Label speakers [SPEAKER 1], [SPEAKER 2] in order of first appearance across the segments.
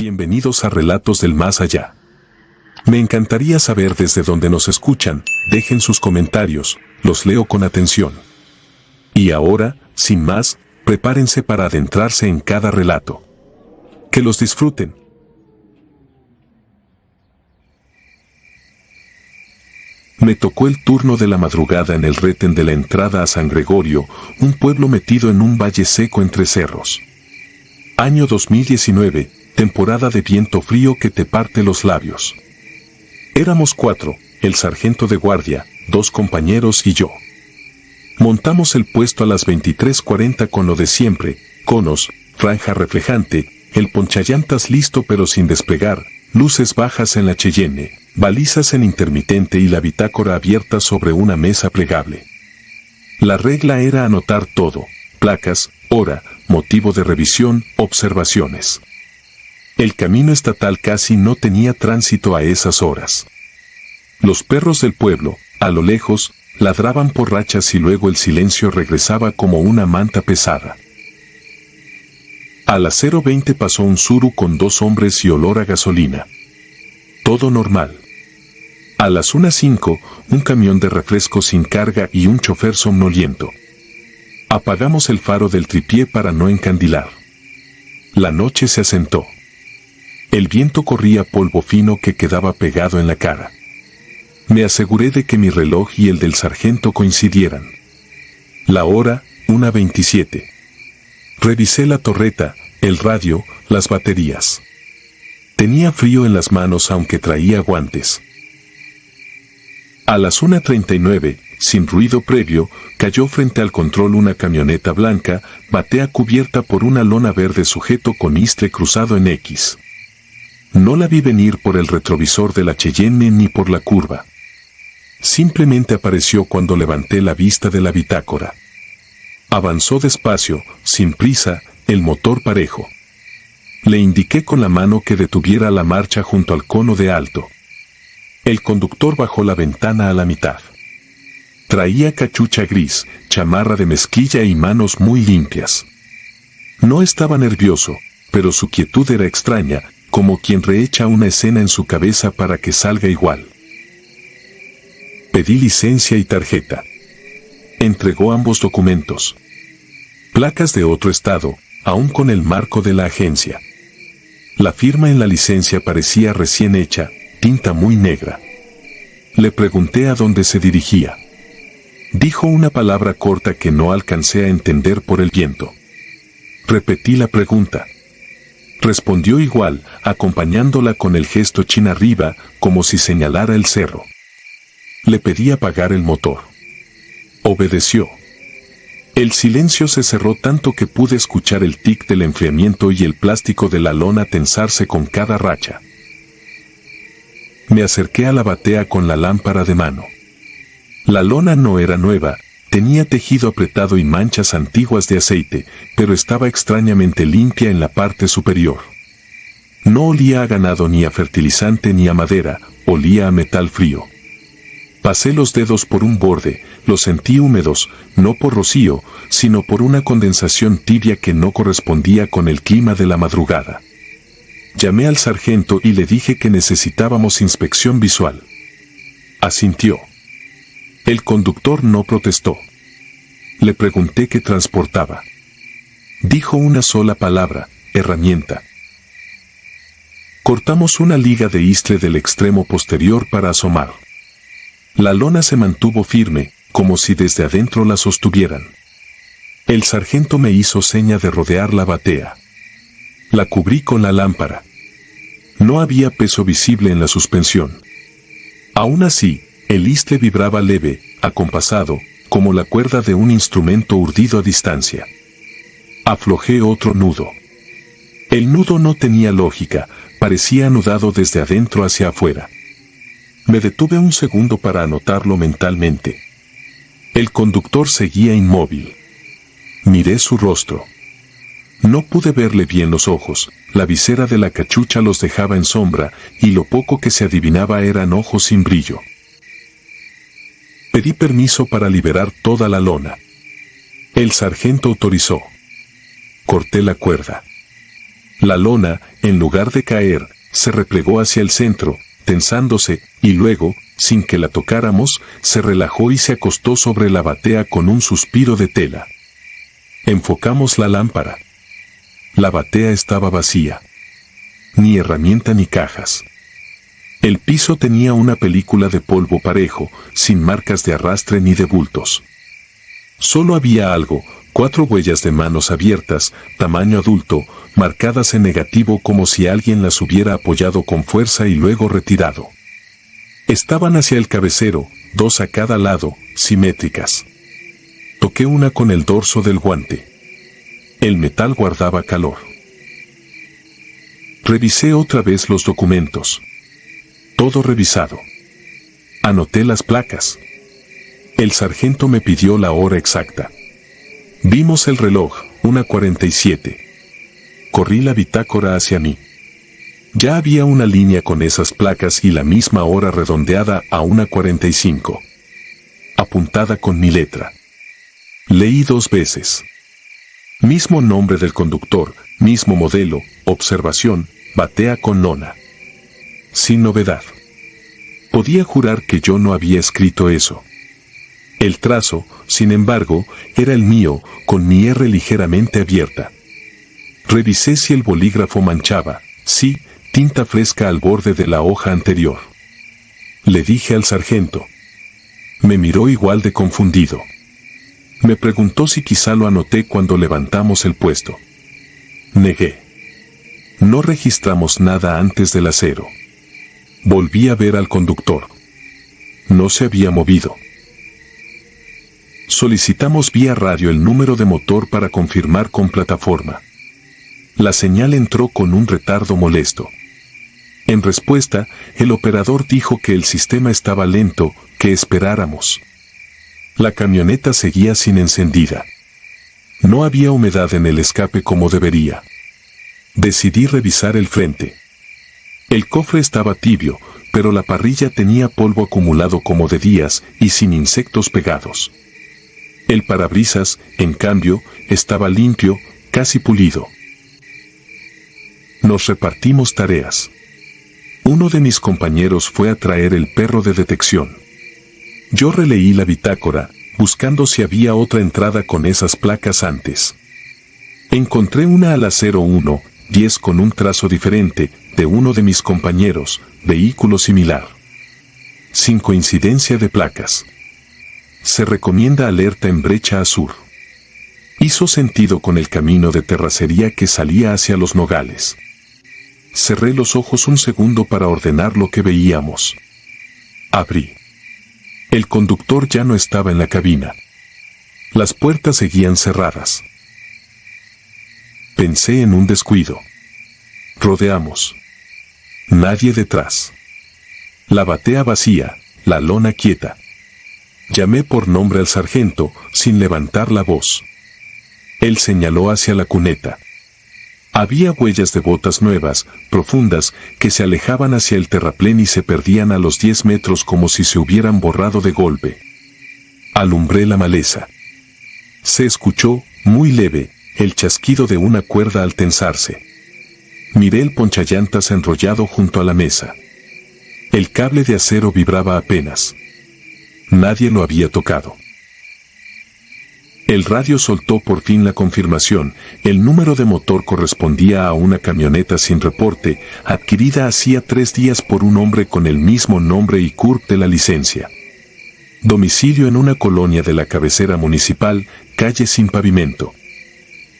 [SPEAKER 1] Bienvenidos a Relatos del Más Allá. Me encantaría saber desde dónde nos escuchan, dejen sus comentarios, los leo con atención. Y ahora, sin más, prepárense para adentrarse en cada relato. Que los disfruten. Me tocó el turno de la madrugada en el retén de la entrada a San Gregorio, un pueblo metido en un valle seco entre cerros. Año 2019, temporada de viento frío que te parte los labios. Éramos 4, el sargento de guardia, 2 compañeros y yo. Montamos el puesto a las 23:40 con lo de siempre, conos, franja reflejante, el ponchallantas listo pero sin despegar, luces bajas en la Cheyenne, balizas en intermitente y la bitácora abierta sobre una mesa plegable. La regla era anotar todo, placas, hora, motivo de revisión, observaciones. El camino estatal casi no tenía tránsito a esas horas. Los perros del pueblo, a lo lejos, ladraban por rachas y luego el silencio regresaba como una manta pesada. A las 0:20 pasó un suru con 2 hombres y olor a gasolina. Todo normal. A las 1:05, un camión de refresco sin carga y un chofer somnoliento. Apagamos el faro del tripié para no encandilar. La noche se asentó. El viento corría polvo fino que quedaba pegado en la cara. Me aseguré de que mi reloj y el del sargento coincidieran. La hora, 1:27. Revisé la torreta, el radio, las baterías. Tenía frío en las manos aunque traía guantes. A las 1:39, sin ruido previo, cayó frente al control una camioneta blanca, batea cubierta por una lona verde sujeto con istre cruzado en X. No la vi venir por el retrovisor de la Cheyenne ni por la curva. Simplemente apareció cuando levanté la vista de la bitácora. Avanzó despacio, sin prisa, el motor parejo. Le indiqué con la mano que detuviera la marcha junto al cono de alto. El conductor bajó la ventana a la mitad. Traía cachucha gris, chamarra de mezclilla y manos muy limpias. No estaba nervioso, pero su quietud era extraña, como quien rehecha una escena en su cabeza para que salga igual. Pedí licencia y tarjeta. Entregó ambos documentos. Placas de otro estado, aún con el marco de la agencia. La firma en la licencia parecía recién hecha, tinta muy negra. Le pregunté a dónde se dirigía. Dijo una palabra corta que no alcancé a entender por el viento. Repetí la pregunta. Respondió igual, acompañándola con el gesto chin arriba, como si señalara el cerro. Le pedí apagar el motor. Obedeció. El silencio se cerró tanto que pude escuchar el tic del enfriamiento y el plástico de la lona tensarse con cada racha. Me acerqué a la batea con la lámpara de mano. La lona no era nueva, tenía tejido apretado y manchas antiguas de aceite, pero estaba extrañamente limpia en la parte superior. No olía a ganado ni a fertilizante ni a madera, olía a metal frío. Pasé los dedos por un borde, los sentí húmedos, no por rocío, sino por una condensación tibia que no correspondía con el clima de la madrugada. Llamé al sargento y le dije que necesitábamos inspección visual. Asintió. El conductor no protestó. Le pregunté qué transportaba. Dijo una sola palabra, herramienta. Cortamos una liga de istre del extremo posterior para asomar. La lona se mantuvo firme, como si desde adentro la sostuvieran. El sargento me hizo seña de rodear la batea. La cubrí con la lámpara. No había peso visible en la suspensión. Aún así, el istre vibraba leve, acompasado, como la cuerda de un instrumento urdido a distancia. Aflojé otro nudo. El nudo no tenía lógica, parecía anudado desde adentro hacia afuera. Me detuve un segundo para anotarlo mentalmente. El conductor seguía inmóvil. Miré su rostro. No pude verle bien los ojos, la visera de la cachucha los dejaba en sombra, y lo poco que se adivinaba eran ojos sin brillo. Pedí permiso para liberar toda la lona. El sargento autorizó. Corté la cuerda. La lona, en lugar de caer, se replegó hacia el centro, tensándose, y luego, sin que la tocáramos, se relajó y se acostó sobre la batea con un suspiro de tela. Enfocamos la lámpara. La batea estaba vacía. Ni herramienta ni cajas. El piso tenía una película de polvo parejo, sin marcas de arrastre ni de bultos. Solo había algo, 4 huellas de manos abiertas, tamaño adulto, marcadas en negativo como si alguien las hubiera apoyado con fuerza y luego retirado. Estaban hacia el cabecero, 2 a cada lado, simétricas. Toqué una con el dorso del guante. El metal guardaba calor. Revisé otra vez los documentos. Todo revisado. Anoté las placas. El sargento me pidió la hora exacta. Vimos el reloj, 1:47. Corrí la bitácora hacia mí. Ya había una línea con esas placas y la misma hora redondeada a 1:45. Apuntada con mi letra. Leí 2 veces. Mismo nombre del conductor, mismo modelo, observación, batea con lona. Sin novedad. Podía jurar que yo no había escrito eso. El trazo, sin embargo, era el mío, con mi R ligeramente abierta. Revisé si el bolígrafo manchaba, sí, tinta fresca al borde de la hoja anterior. Le dije al sargento. Me miró igual de confundido. Me preguntó si quizá lo anoté cuando levantamos el puesto. Negué. No registramos nada antes del acero. Volví a ver al conductor. No se había movido. Solicitamos vía radio el número de motor para confirmar con plataforma. La señal entró con un retardo molesto. En respuesta, el operador dijo que el sistema estaba lento, que esperáramos. La camioneta seguía sin encendida. No había humedad en el escape como debería. Decidí revisar el frente. El cofre estaba tibio, pero la parrilla tenía polvo acumulado como de días y sin insectos pegados. El parabrisas, en cambio, estaba limpio, casi pulido. Nos repartimos tareas. Uno de mis compañeros fue a traer el perro de detección. Yo releí la bitácora, buscando si había otra entrada con esas placas antes. Encontré una al 0110 con un trazo diferente, de uno de mis compañeros, vehículo similar. Sin coincidencia de placas. Se recomienda alerta en brecha a sur. Hizo sentido con el camino de terracería que salía hacia los nogales. Cerré los ojos un segundo para ordenar lo que veíamos. Abrí. El conductor ya no estaba en la cabina. Las puertas seguían cerradas. Pensé en un descuido. Rodeamos. Nadie detrás. La batea vacía, la lona quieta. Llamé por nombre al sargento, sin levantar la voz. Él señaló hacia la cuneta. Había huellas de botas nuevas, profundas, que se alejaban hacia el terraplén y se perdían a los 10 metros como si se hubieran borrado de golpe. Alumbré la maleza. Se escuchó, muy leve, el chasquido de una cuerda al tensarse. Miré el ponchallantas enrollado junto a la mesa. El cable de acero vibraba apenas. Nadie lo había tocado. El radio soltó por fin la confirmación. El número de motor correspondía a una camioneta sin reporte, adquirida hacía 3 días por un hombre con el mismo nombre y CURP de la licencia. Domicilio en una colonia de la cabecera municipal, calle sin pavimento.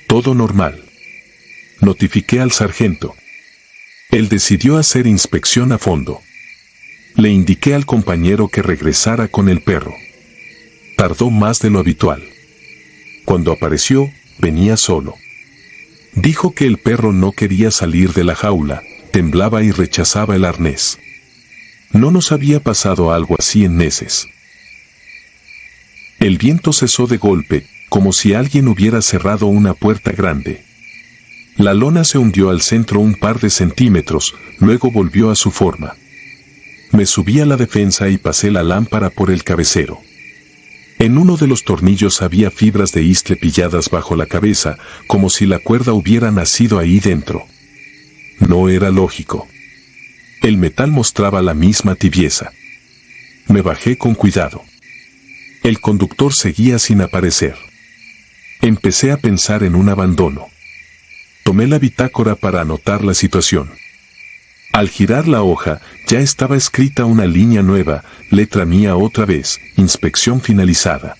[SPEAKER 1] Todo normal. Notifiqué al sargento. Él decidió hacer inspección a fondo. Le indiqué al compañero que regresara con el perro. Tardó más de lo habitual. Cuando apareció, venía solo. Dijo que el perro no quería salir de la jaula, temblaba y rechazaba el arnés. No nos había pasado algo así en meses. El viento cesó de golpe, como si alguien hubiera cerrado una puerta grande. La lona se hundió al centro un par de centímetros, luego volvió a su forma. Me subí a la defensa y pasé la lámpara por el cabecero. En uno de los tornillos había fibras de istre pilladas bajo la cabeza, como si la cuerda hubiera nacido ahí dentro. No era lógico. El metal mostraba la misma tibieza. Me bajé con cuidado. El conductor seguía sin aparecer. Empecé a pensar en un abandono. Tomé la bitácora para anotar la situación. Al girar la hoja, ya estaba escrita una línea nueva, letra mía otra vez, inspección finalizada.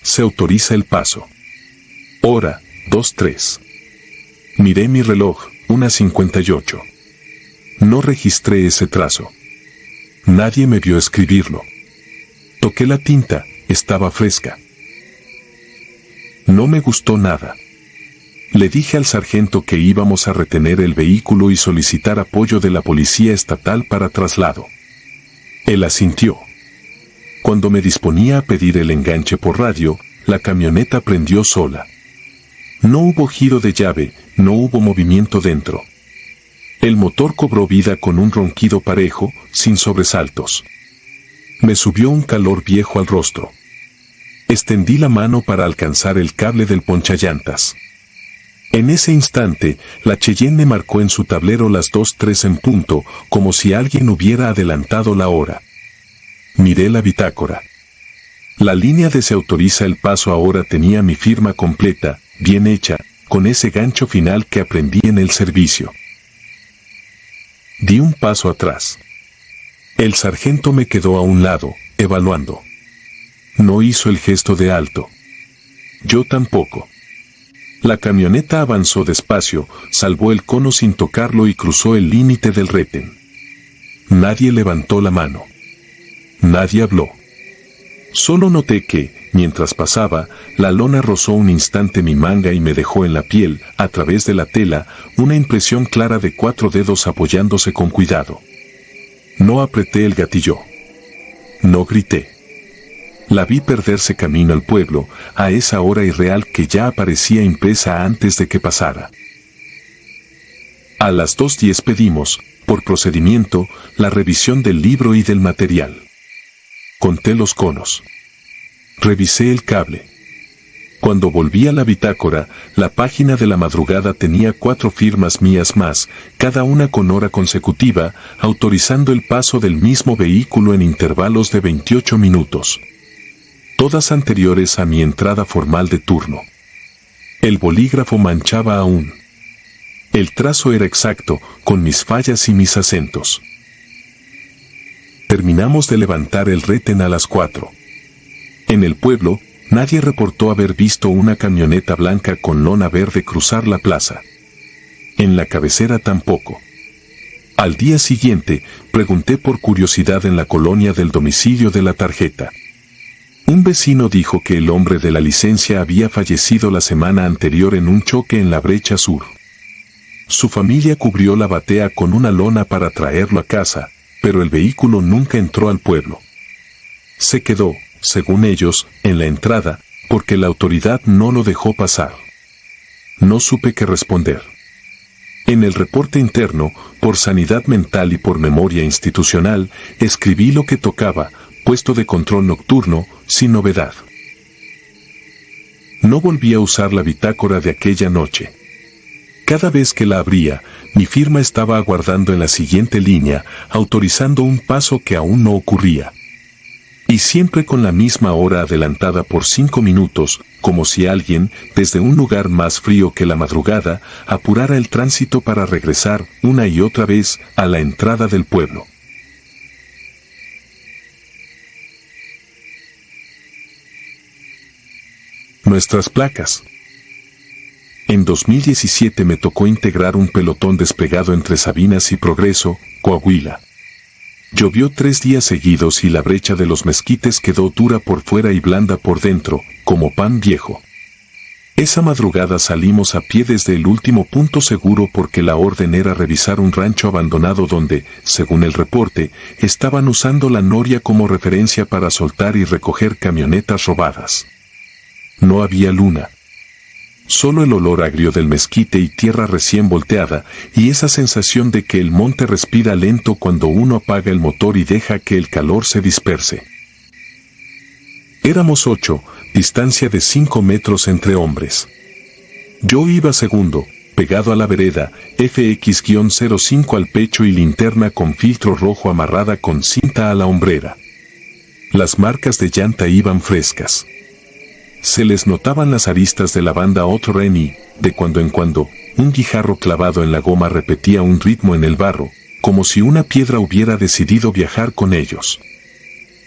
[SPEAKER 1] Se autoriza el paso. Hora, 2:03. Miré mi reloj, 1:58. No registré ese trazo. Nadie me vio escribirlo. Toqué la tinta, estaba fresca. No me gustó nada. Le dije al sargento que íbamos a retener el vehículo y solicitar apoyo de la policía estatal para traslado. Él asintió. Cuando me disponía a pedir el enganche por radio, la camioneta prendió sola. No hubo giro de llave, no hubo movimiento dentro. El motor cobró vida con un ronquido parejo, sin sobresaltos. Me subió un calor viejo al rostro. Extendí la mano para alcanzar el cable del ponchallantas. En ese instante, la Cheyenne me marcó en su tablero las 2:03 en punto, como si alguien hubiera adelantado la hora. Miré la bitácora. La línea de se autoriza el paso ahora tenía mi firma completa, bien hecha, con ese gancho final que aprendí en el servicio. Di un paso atrás. El sargento me quedó a un lado, evaluando. No hizo el gesto de alto. Yo tampoco. La camioneta avanzó despacio, salvó el cono sin tocarlo y cruzó el límite del retén. Nadie levantó la mano. Nadie habló. Solo noté que, mientras pasaba, la lona rozó un instante mi manga y me dejó en la piel, a través de la tela, una impresión clara de 4 dedos apoyándose con cuidado. No apreté el gatillo. No grité. La vi perderse camino al pueblo, a esa hora irreal que ya aparecía impresa antes de que pasara. A las 2:10 pedimos, por procedimiento, la revisión del libro y del material. Conté los conos. Revisé el cable. Cuando volví a la bitácora, la página de la madrugada tenía 4 firmas mías más, cada una con hora consecutiva, autorizando el paso del mismo vehículo en intervalos de 28 minutos. Todas anteriores a mi entrada formal de turno. El bolígrafo manchaba aún. El trazo era exacto, con mis fallas y mis acentos. Terminamos de levantar el retén a las 4. En el pueblo, nadie reportó haber visto una camioneta blanca con lona verde cruzar la plaza. En la cabecera tampoco. Al día siguiente, pregunté por curiosidad en la colonia del domicilio de la tarjeta. Un vecino dijo que el hombre de la licencia había fallecido la semana anterior en un choque en la brecha sur. Su familia cubrió la batea con una lona para traerlo a casa, pero el vehículo nunca entró al pueblo. Se quedó, según ellos, en la entrada, porque la autoridad no lo dejó pasar. No supe qué responder. En el reporte interno, por sanidad mental y por memoria institucional, escribí lo que tocaba, puesto de control nocturno, sin novedad. No volví a usar la bitácora de aquella noche. Cada vez que la abría, mi firma estaba aguardando en la siguiente línea, autorizando un paso que aún no ocurría. Y siempre con la misma hora adelantada por 5 minutos, como si alguien, desde un lugar más frío que la madrugada, apurara el tránsito para regresar, una y otra vez, a la entrada del pueblo. Nuestras placas. En 2017 me tocó integrar un pelotón desplegado entre Sabinas y Progreso, Coahuila. Llovió 3 días seguidos y la brecha de los mezquites quedó dura por fuera y blanda por dentro, como pan viejo. Esa madrugada salimos a pie desde el último punto seguro porque la orden era revisar un rancho abandonado donde, según el reporte, estaban usando la noria como referencia para soltar y recoger camionetas robadas. No había luna. Solo el olor agrio del mezquite y tierra recién volteada, y esa sensación de que el monte respira lento cuando uno apaga el motor y deja que el calor se disperse. Éramos 8, distancia de 5 metros entre hombres. Yo iba segundo, pegado a la vereda, FX-05 al pecho y linterna con filtro rojo amarrada con cinta a la hombrera. Las marcas de llanta iban frescas. Se les notaban las aristas de la banda Otoren y, de cuando en cuando, un guijarro clavado en la goma repetía un ritmo en el barro, como si una piedra hubiera decidido viajar con ellos.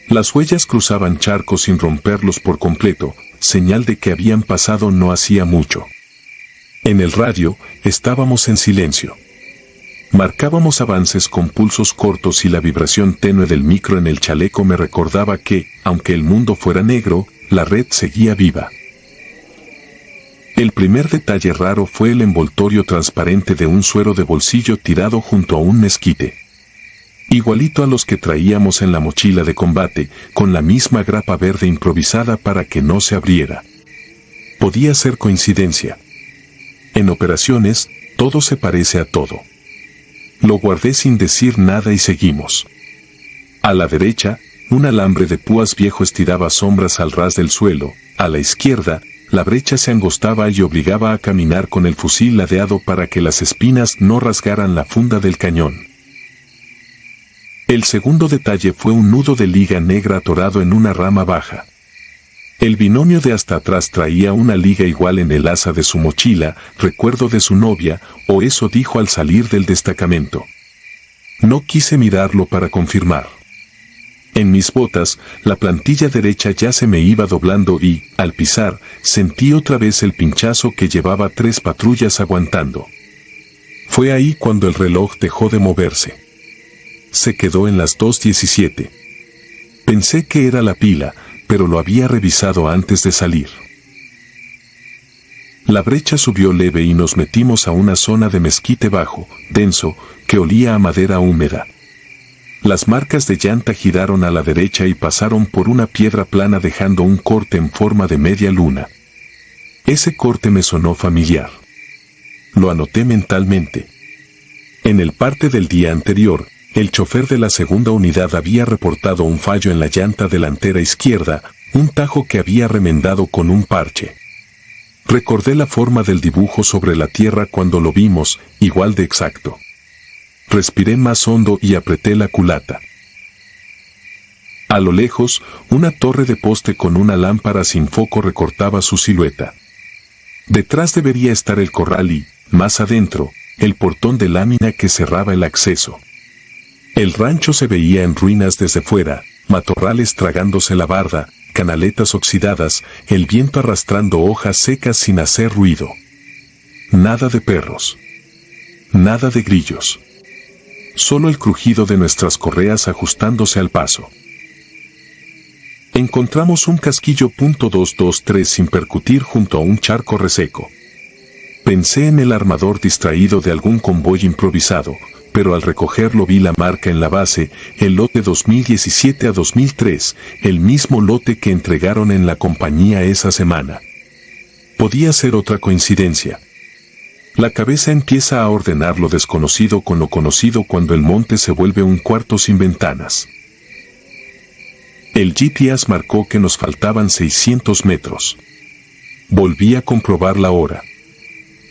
[SPEAKER 1] Las huellas cruzaban charcos sin romperlos por completo, señal de que habían pasado no hacía mucho. En el radio, estábamos en silencio. Marcábamos avances con pulsos cortos y la vibración tenue del micro en el chaleco me recordaba que, aunque el mundo fuera negro, la red seguía viva. El primer detalle raro fue el envoltorio transparente de un suero de bolsillo tirado junto a un mezquite. Igualito a los que traíamos en la mochila de combate, con la misma grapa verde improvisada para que no se abriera. Podía ser coincidencia. En operaciones, todo se parece a todo. Lo guardé sin decir nada y seguimos. A la derecha, un alambre de púas viejo estiraba sombras al ras del suelo. A la izquierda, la brecha se angostaba y obligaba a caminar con el fusil ladeado para que las espinas no rasgaran la funda del cañón. El segundo detalle fue un nudo de liga negra atorado en una rama baja. El binomio de hasta atrás traía una liga igual en el asa de su mochila, recuerdo de su novia, o eso dijo al salir del destacamento. No quise mirarlo para confirmar. En mis botas, la plantilla derecha ya se me iba doblando y, al pisar, sentí otra vez el pinchazo que llevaba 3 patrullas aguantando. Fue ahí cuando el reloj dejó de moverse. Se quedó en las 2:17. Pensé que era la pila, pero lo había revisado antes de salir. La brecha subió leve y nos metimos a una zona de mezquite bajo, denso, que olía a madera húmeda. Las marcas de llanta giraron a la derecha y pasaron por una piedra plana dejando un corte en forma de media luna. Ese corte me sonó familiar. Lo anoté mentalmente. En el parte del día anterior, el chofer de la segunda unidad había reportado un fallo en la llanta delantera izquierda, un tajo que había remendado con un parche. Recordé la forma del dibujo sobre la tierra cuando lo vimos, igual de exacto. Respiré más hondo y apreté la culata. A lo lejos, una torre de poste con una lámpara sin foco recortaba su silueta. Detrás debería estar el corral y, más adentro, el portón de lámina que cerraba el acceso. El rancho se veía en ruinas desde fuera, matorrales tragándose la barda, canaletas oxidadas, el viento arrastrando hojas secas sin hacer ruido. Nada de perros. Nada de grillos. Solo el crujido de nuestras correas ajustándose al paso. Encontramos un casquillo .223 sin percutir junto a un charco reseco. Pensé en el armador distraído de algún convoy improvisado, pero al recogerlo vi la marca en la base, el lote 2017 a 2003, el mismo lote que entregaron en la compañía esa semana. Podía ser otra coincidencia. La cabeza empieza a ordenar lo desconocido con lo conocido cuando el monte se vuelve un cuarto sin ventanas. El GPS marcó que nos faltaban 600 metros. Volví a comprobar la hora.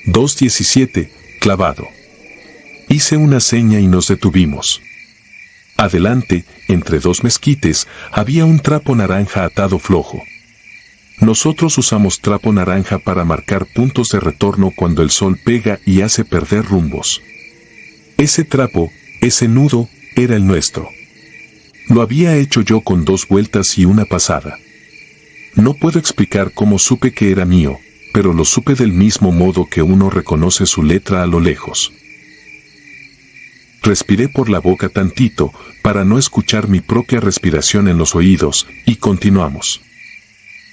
[SPEAKER 1] 2:17, clavado. Hice una seña y nos detuvimos. Adelante, entre 2 mezquites, había un trapo naranja atado flojo. Nosotros usamos trapo naranja para marcar puntos de retorno cuando el sol pega y hace perder rumbos. Ese trapo, ese nudo, era el nuestro. Lo había hecho yo con 2 vueltas y una pasada. No puedo explicar cómo supe que era mío, pero lo supe del mismo modo que uno reconoce su letra a lo lejos. Respiré por la boca tantito, para no escuchar mi propia respiración en los oídos, y continuamos.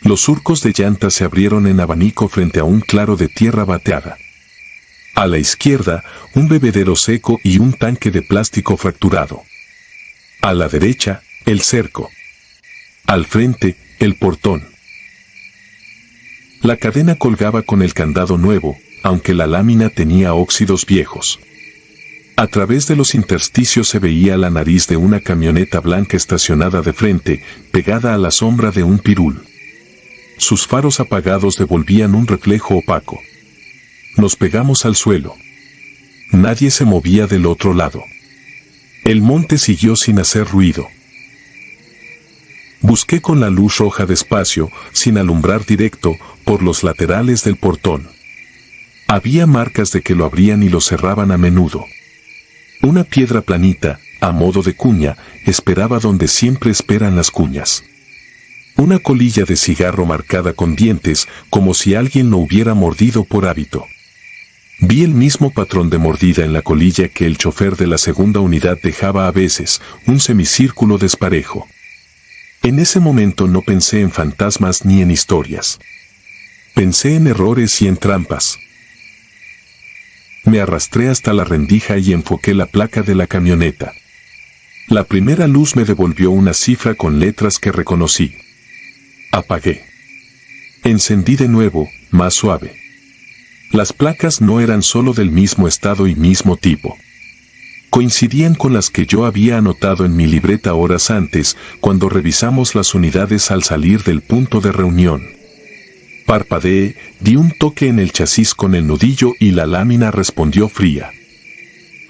[SPEAKER 1] Los surcos de llanta se abrieron en abanico frente a un claro de tierra bateada. A la izquierda, un bebedero seco y un tanque de plástico fracturado. A la derecha, el cerco. Al frente, el portón. La cadena colgaba con el candado nuevo, aunque la lámina tenía óxidos viejos. A través de los intersticios se veía la nariz de una camioneta blanca estacionada de frente, pegada a la sombra de un pirul. Sus faros apagados devolvían un reflejo opaco. Nos pegamos al suelo. Nadie se movía del otro lado. El monte siguió sin hacer ruido. Busqué con la luz roja despacio, sin alumbrar directo, por los laterales del portón. Había marcas de que lo abrían y lo cerraban a menudo. Una piedra planita, a modo de cuña, esperaba donde siempre esperan las cuñas. Una colilla de cigarro marcada con dientes, como si alguien lo hubiera mordido por hábito. Vi el mismo patrón de mordida en la colilla que el chofer de la segunda unidad dejaba a veces, un semicírculo desparejo. En ese momento no pensé en fantasmas ni en historias. Pensé en errores y en trampas. Me arrastré hasta la rendija y enfoqué la placa de la camioneta. La primera luz me devolvió una cifra con letras que reconocí. Apagué. Encendí de nuevo, más suave. Las placas no eran solo del mismo estado y mismo tipo. Coincidían con las que yo había anotado en mi libreta horas antes, cuando revisamos las unidades al salir del punto de reunión. Parpadeé, di un toque en el chasis con el nudillo y la lámina respondió fría.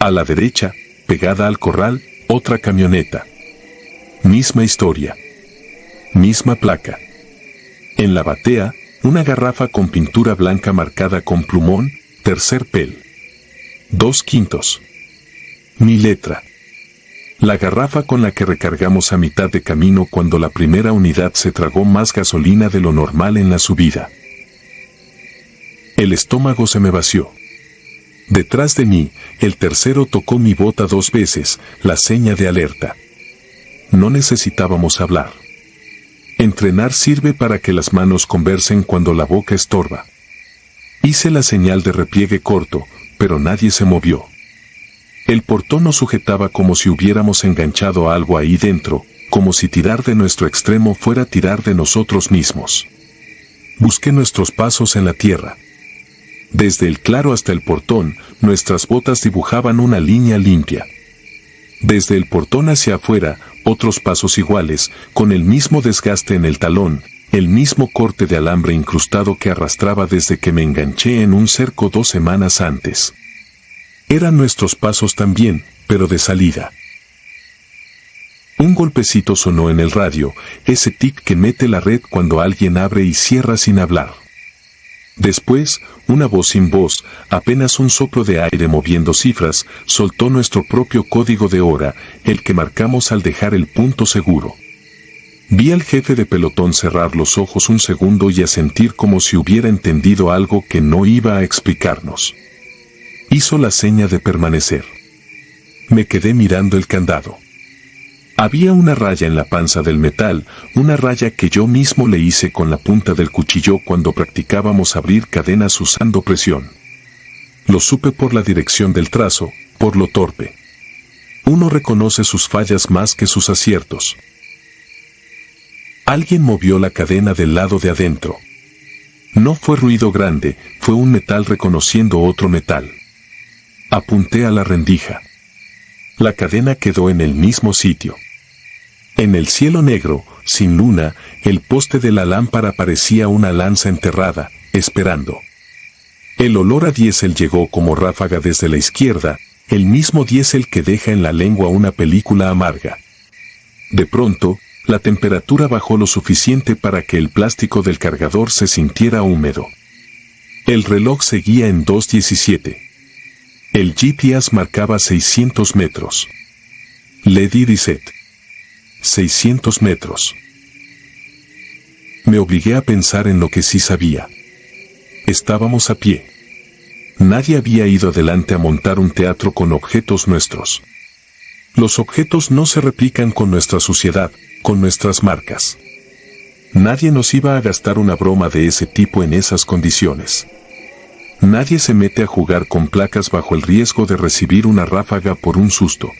[SPEAKER 1] A la derecha, pegada al corral, otra camioneta. Misma historia. Misma placa. En la batea, una garrafa con pintura blanca marcada con plumón, tercer pel. 2/5. Mi letra. La garrafa con la que recargamos a mitad de camino cuando la primera unidad se tragó más gasolina de lo normal en la subida. El estómago se me vació. Detrás de mí, el tercero tocó mi bota 2 veces, la seña de alerta. No necesitábamos hablar. Entrenar sirve para que las manos conversen cuando la boca estorba. Hice la señal de repliegue corto, pero nadie se movió. El portón nos sujetaba como si hubiéramos enganchado algo ahí dentro, como si tirar de nuestro extremo fuera tirar de nosotros mismos. Busqué nuestros pasos en la tierra. Desde el claro hasta el portón, nuestras botas dibujaban una línea limpia. Desde el portón hacia afuera, otros pasos iguales, con el mismo desgaste en el talón, el mismo corte de alambre incrustado que arrastraba desde que me enganché en un cerco 2 semanas antes. Eran nuestros pasos también, pero de salida. Un golpecito sonó en el radio, ese tic que mete la red cuando alguien abre y cierra sin hablar. Después, una voz sin voz, apenas un soplo de aire moviendo cifras, soltó nuestro propio código de hora, el que marcamos al dejar el punto seguro. Vi al jefe de pelotón cerrar los ojos un segundo y asentir como si hubiera entendido algo que no iba a explicarnos. Hizo la seña de permanecer. Me quedé mirando el candado. Había una raya en la panza del metal, una raya que yo mismo le hice con la punta del cuchillo cuando practicábamos abrir cadenas usando presión. Lo supe por la dirección del trazo, por lo torpe. Uno reconoce sus fallas más que sus aciertos. Alguien movió la cadena del lado de adentro. No fue ruido grande, fue un metal reconociendo otro metal. Apunté a la rendija. La cadena quedó en el mismo sitio. En el cielo negro, sin luna, el poste de la lámpara parecía una lanza enterrada, esperando. El olor a diésel llegó como ráfaga desde la izquierda, el mismo diésel que deja en la lengua una película amarga. De pronto, la temperatura bajó lo suficiente para que el plástico del cargador se sintiera húmedo. El reloj seguía en 2:17. El GPS marcaba 600 metros. Le di reset. 600 metros. Me obligué a pensar en lo que sí sabía. Estábamos a pie. Nadie había ido adelante a montar un teatro con objetos nuestros. Los objetos no se replican con nuestra suciedad, con nuestras marcas. Nadie nos iba a gastar una broma de ese tipo en esas condiciones. Nadie se mete a jugar con placas bajo el riesgo de recibir una ráfaga por un susto.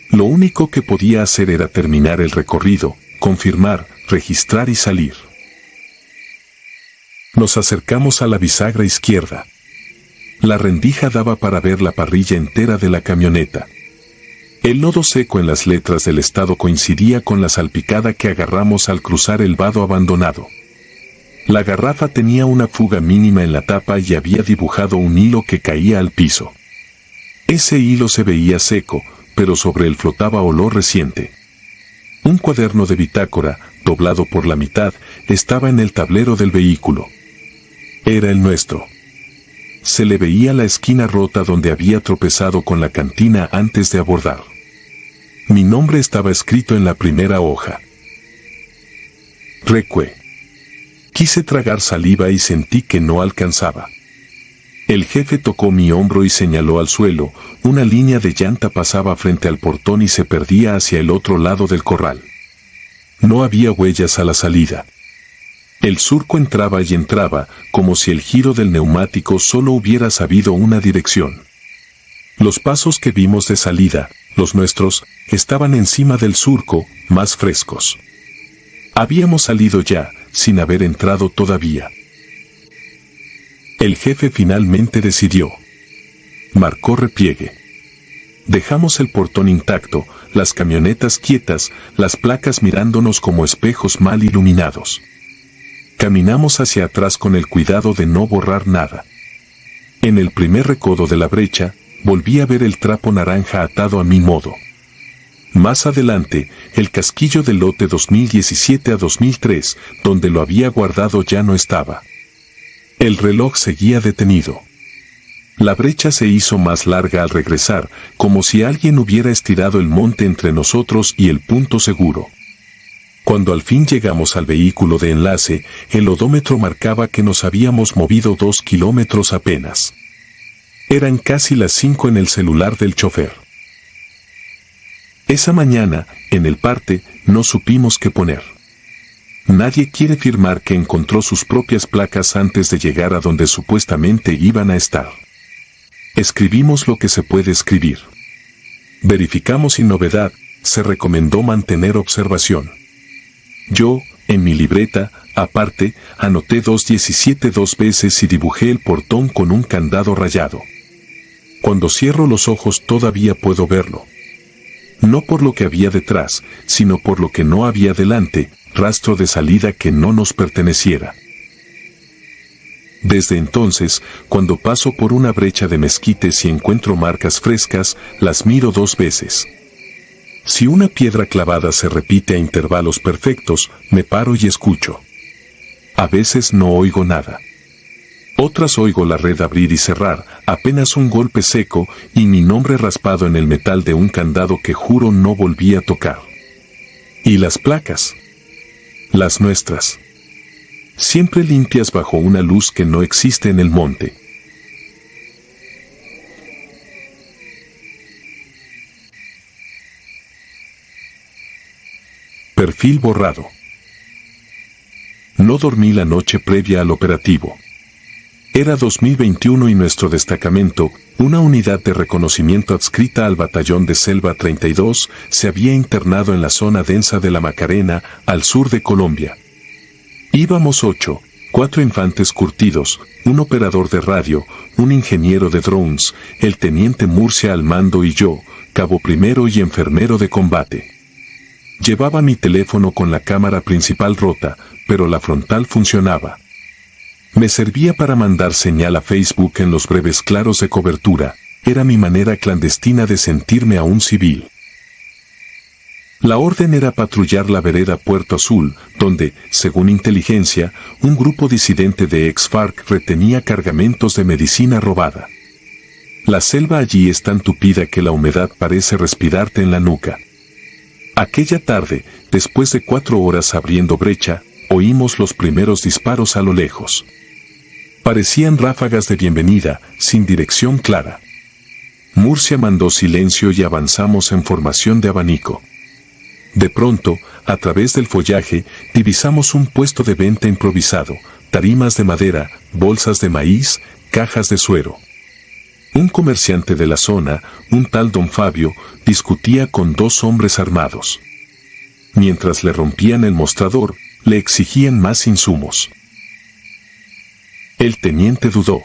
[SPEAKER 1] Lo único que podía hacer era terminar el recorrido, confirmar, registrar y salir. Nos acercamos a la bisagra izquierda. La rendija daba para ver la parrilla entera de la camioneta. El lodo seco en las letras del estado coincidía con la salpicada que agarramos al cruzar el vado abandonado. La garrafa tenía una fuga mínima en la tapa y había dibujado un hilo que caía al piso. Ese hilo se veía seco, pero sobre él flotaba olor reciente. Un cuaderno de bitácora, doblado por la mitad, estaba en el tablero del vehículo. Era el nuestro. Se le veía la esquina rota donde había tropezado con la cantina antes de abordar. Mi nombre estaba escrito en la primera hoja. Reque. Quise tragar saliva y sentí que no alcanzaba. El jefe tocó mi hombro y señaló al suelo. Una línea de llanta pasaba frente al portón y se perdía hacia el otro lado del corral. No había huellas a la salida. El surco entraba y entraba, como si el giro del neumático solo hubiera sabido una dirección. Los pasos que vimos de salida, los nuestros, estaban encima del surco, más frescos. Habíamos salido ya, sin haber entrado todavía. El jefe finalmente decidió. Marcó repliegue. Dejamos el portón intacto, las camionetas quietas, las placas mirándonos como espejos mal iluminados. Caminamos hacia atrás con el cuidado de no borrar nada. En el primer recodo de la brecha, volví a ver el trapo naranja atado a mi modo. Más adelante, el casquillo del lote 2017 a 2003, donde lo había guardado ya no estaba. El reloj seguía detenido. La brecha se hizo más larga al regresar, como si alguien hubiera estirado el monte entre nosotros y el punto seguro. Cuando al fin llegamos al vehículo de enlace, el odómetro marcaba que nos habíamos movido 2 kilómetros apenas. Eran casi las 5 en el celular del chofer. Esa mañana, en el parte, no supimos qué poner. Nadie quiere firmar que encontró sus propias placas antes de llegar a donde supuestamente iban a estar. Escribimos lo que se puede escribir. Verificamos sin novedad, se recomendó mantener observación. Yo, en mi libreta, aparte, anoté 217 2 veces y dibujé el portón con un candado rayado. Cuando cierro los ojos todavía puedo verlo. No por lo que había detrás, sino por lo que no había delante, rastro de salida que no nos perteneciera. Desde entonces, cuando paso por una brecha de mezquites y encuentro marcas frescas, las miro 2 veces. Si una piedra clavada se repite a intervalos perfectos, me paro y escucho. A veces no oigo nada. Otras oigo la red abrir y cerrar, apenas un golpe seco, y mi nombre raspado en el metal de un candado que juro no volví a tocar. ¿Y las placas? Las nuestras. Siempre limpias bajo una luz que no existe en el monte. Perfil borrado. No dormí la noche previa al operativo. Era 2021 y nuestro destacamento, una unidad de reconocimiento adscrita al batallón de Selva 32, se había internado en la zona densa de la Macarena, al sur de Colombia. Íbamos 8, 4 infantes curtidos, un operador de radio, un ingeniero de drones, el teniente Murcia al mando y yo, cabo primero y enfermero de combate. Llevaba mi teléfono con la cámara principal rota, pero la frontal funcionaba. Me servía para mandar señal a Facebook en los breves claros de cobertura, era mi manera clandestina de sentirme aún civil. La orden era patrullar la vereda Puerto Azul, donde, según inteligencia, un grupo disidente de ex-FARC retenía cargamentos de medicina robada. La selva allí es tan tupida que la humedad parece respirarte en la nuca. Aquella tarde, después de 4 horas abriendo brecha, oímos los primeros disparos a lo lejos. Parecían ráfagas de bienvenida, sin dirección clara. Murcia mandó silencio y avanzamos en formación de abanico. De pronto, a través del follaje, divisamos un puesto de venta improvisado, tarimas de madera, bolsas de maíz, cajas de suero. Un comerciante de la zona, un tal don Fabio, discutía con 2 hombres armados. Mientras le rompían el mostrador, le exigían más insumos. El teniente dudó.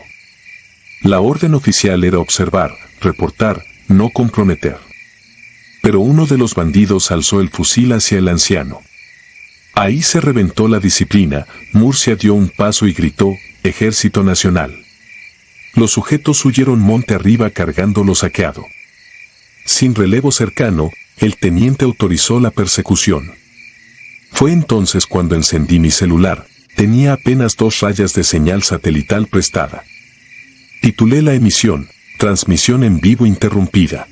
[SPEAKER 1] La orden oficial era observar, reportar, no comprometer. Pero uno de los bandidos alzó el fusil hacia el anciano. Ahí se reventó la disciplina. Murcia dio un paso y gritó: Ejército Nacional. Los sujetos huyeron monte arriba cargando lo saqueado. Sin relevo cercano, el teniente autorizó la persecución. Fue entonces cuando encendí mi celular. Tenía apenas 2 rayas de señal satelital prestada. Titulé la emisión: Transmisión en vivo interrumpida.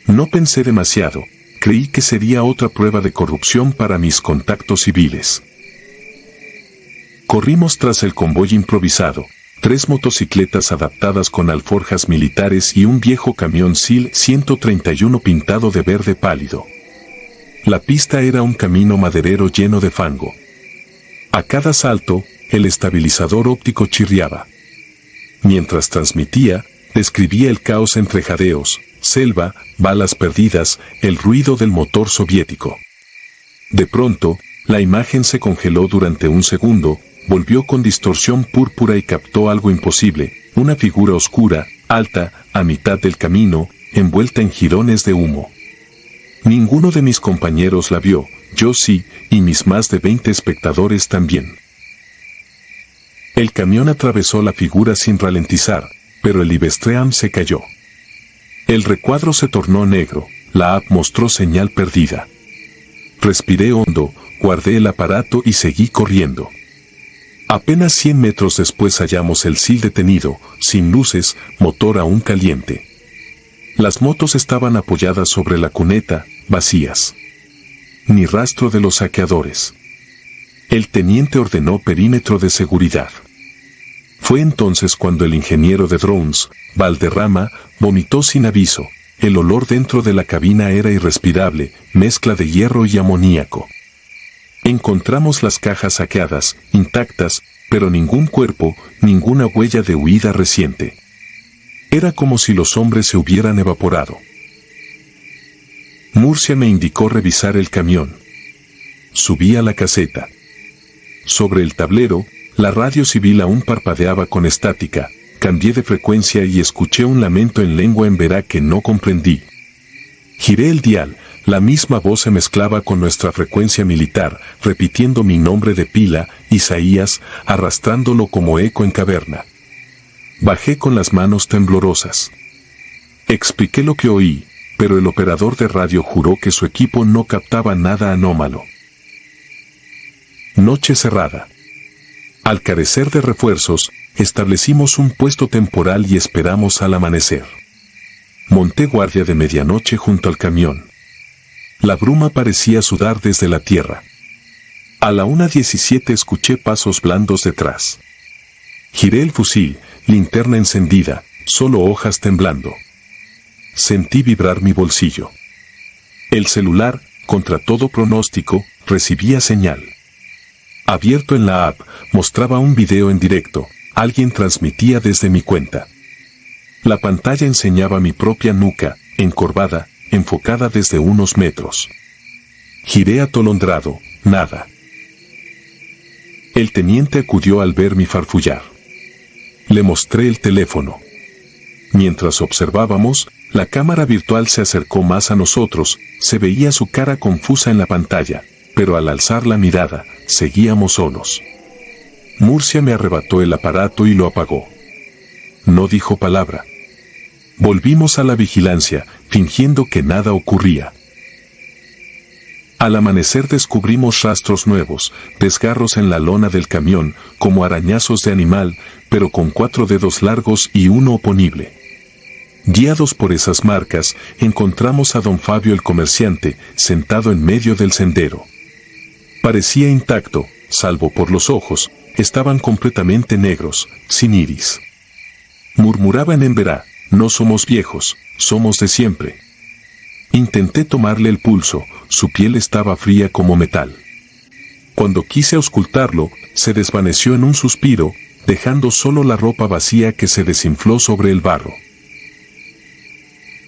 [SPEAKER 1] No pensé demasiado. Creí que sería otra prueba de corrupción para mis contactos civiles. Corrimos tras el convoy improvisado, 3 motocicletas adaptadas con alforjas militares y un viejo camión SIL 131 pintado de verde pálido. La pista era un camino maderero lleno de fango. A cada salto, el estabilizador óptico chirriaba. Mientras transmitía, describía el caos entre jadeos, selva, balas perdidas, el ruido del motor soviético. De pronto, la imagen se congeló durante un segundo, volvió con distorsión púrpura y captó algo imposible: una figura oscura, alta, a mitad del camino, envuelta en jirones de humo. Ninguno de mis compañeros la vio, yo sí, y mis más de 20 espectadores también. El camión atravesó la figura sin ralentizar, pero el Ibestream se cayó. El recuadro se tornó negro, la app mostró señal perdida. Respiré hondo, guardé el aparato y seguí corriendo. Apenas 100 metros después hallamos el SIL detenido, sin luces, motor aún caliente. Las motos estaban apoyadas sobre la cuneta, vacías. Ni rastro de los saqueadores. El teniente ordenó perímetro de seguridad. Fue entonces cuando el ingeniero de drones, Valderrama, vomitó sin aviso. El olor dentro de la cabina era irrespirable, mezcla de hierro y amoníaco. Encontramos las cajas saqueadas, intactas, pero ningún cuerpo, ninguna huella de huida reciente. Era como si los hombres se hubieran evaporado. Murcia me indicó revisar el camión. Subí a la caseta. Sobre el tablero, la radio civil aún parpadeaba con estática. Cambié de frecuencia y escuché un lamento en lengua emberá que no comprendí. Giré el dial, la misma voz se mezclaba con nuestra frecuencia militar, repitiendo mi nombre de pila, Isaías, arrastrándolo como eco en caverna. Bajé con las manos temblorosas. Expliqué lo que oí, pero el operador de radio juró que su equipo no captaba nada anómalo. Noche cerrada. Al carecer de refuerzos, establecimos un puesto temporal y esperamos al amanecer. Monté guardia de medianoche junto al camión. La bruma parecía sudar desde la tierra. A la 1:17 escuché pasos blandos detrás. Giré el fusil, linterna encendida, solo hojas temblando. Sentí vibrar mi bolsillo. El celular, contra todo pronóstico, recibía señal. Abierto en la app, mostraba un video en directo. Alguien transmitía desde mi cuenta. La pantalla enseñaba mi propia nuca, encorvada, enfocada desde unos metros. Giré atolondrado, nada. El teniente acudió al verme farfullar. Le mostré el teléfono. Mientras observábamos, la cámara virtual se acercó más a nosotros, se veía su cara confusa en la pantalla, pero al alzar la mirada, seguíamos solos. Murcia me arrebató el aparato y lo apagó. No dijo palabra. Volvimos a la vigilancia, fingiendo que nada ocurría. Al amanecer descubrimos rastros nuevos, desgarros en la lona del camión, como arañazos de animal, pero con 4 dedos largos y uno oponible. Guiados por esas marcas, encontramos a don Fabio el comerciante, sentado en medio del sendero. Parecía intacto, salvo por los ojos, estaban completamente negros, sin iris. Murmuraba en emberá: no somos viejos, somos de siempre. Intenté tomarle el pulso, su piel estaba fría como metal. Cuando quise auscultarlo, se desvaneció en un suspiro, dejando solo la ropa vacía que se desinfló sobre el barro.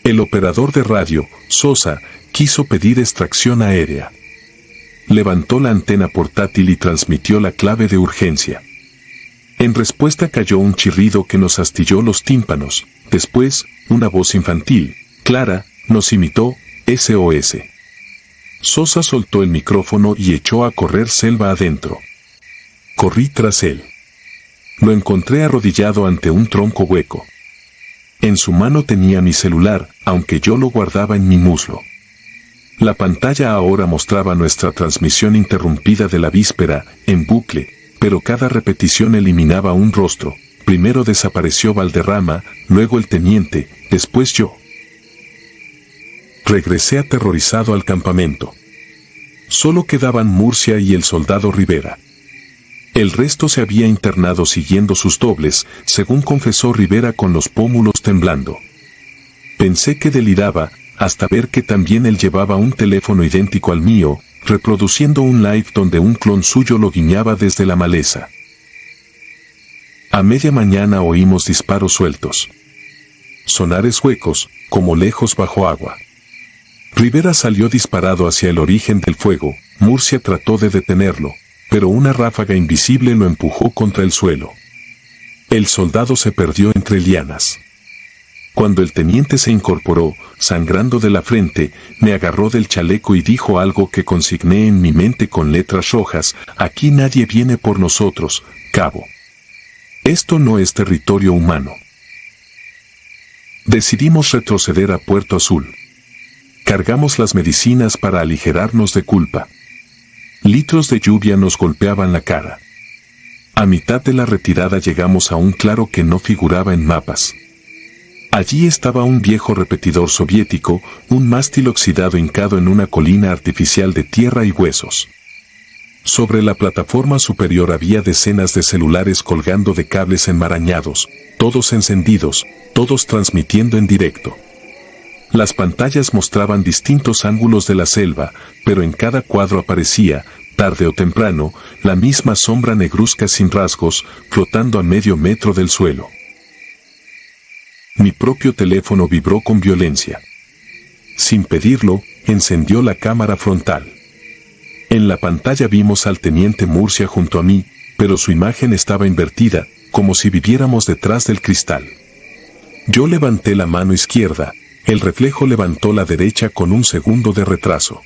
[SPEAKER 1] El operador de radio, Sosa, quiso pedir extracción aérea. Levantó la antena portátil y transmitió la clave de urgencia. En respuesta cayó un chirrido que nos astilló los tímpanos. Después, una voz infantil, clara, nos imitó: SOS. Sosa soltó el micrófono y echó a correr selva adentro. Corrí tras él. Lo encontré arrodillado ante un tronco hueco. En su mano tenía mi celular, aunque yo lo guardaba en mi muslo. La pantalla ahora mostraba nuestra transmisión interrumpida de la víspera, en bucle, pero cada repetición eliminaba un rostro. Primero desapareció Valderrama, luego el teniente, después yo. Regresé aterrorizado al campamento. Solo quedaban Murcia y el soldado Rivera. El resto se había internado siguiendo sus dobles, según confesó Rivera con los pómulos temblando. Pensé que deliraba, hasta ver que también él llevaba un teléfono idéntico al mío, reproduciendo un live donde un clon suyo lo guiñaba desde la maleza. A media mañana oímos disparos sueltos. Sonares huecos, como lejos bajo agua. Rivera salió disparado hacia el origen del fuego. Murcia trató de detenerlo, pero una ráfaga invisible lo empujó contra el suelo. El soldado se perdió entre lianas. Cuando el teniente se incorporó, sangrando de la frente, me agarró del chaleco y dijo algo que consigné en mi mente con letras rojas: aquí nadie viene por nosotros, cabo. Esto no es territorio humano. Decidimos retroceder a Puerto Azul. Cargamos las medicinas para aligerarnos de culpa. Litros de lluvia nos golpeaban la cara. A mitad de la retirada llegamos a un claro que no figuraba en mapas. Allí estaba un viejo repetidor soviético, un mástil oxidado hincado en una colina artificial de tierra y huesos. Sobre la plataforma superior había decenas de celulares colgando de cables enmarañados, todos encendidos, todos transmitiendo en directo. Las pantallas mostraban distintos ángulos de la selva, pero en cada cuadro aparecía, tarde o temprano, la misma sombra negruzca sin rasgos, flotando a medio metro del suelo. Mi propio teléfono vibró con violencia. Sin pedirlo, encendió la cámara frontal. En la pantalla vimos al teniente Murcia junto a mí, pero su imagen estaba invertida, como si viviéramos detrás del cristal. Yo levanté la mano izquierda, el reflejo levantó la derecha con un segundo de retraso.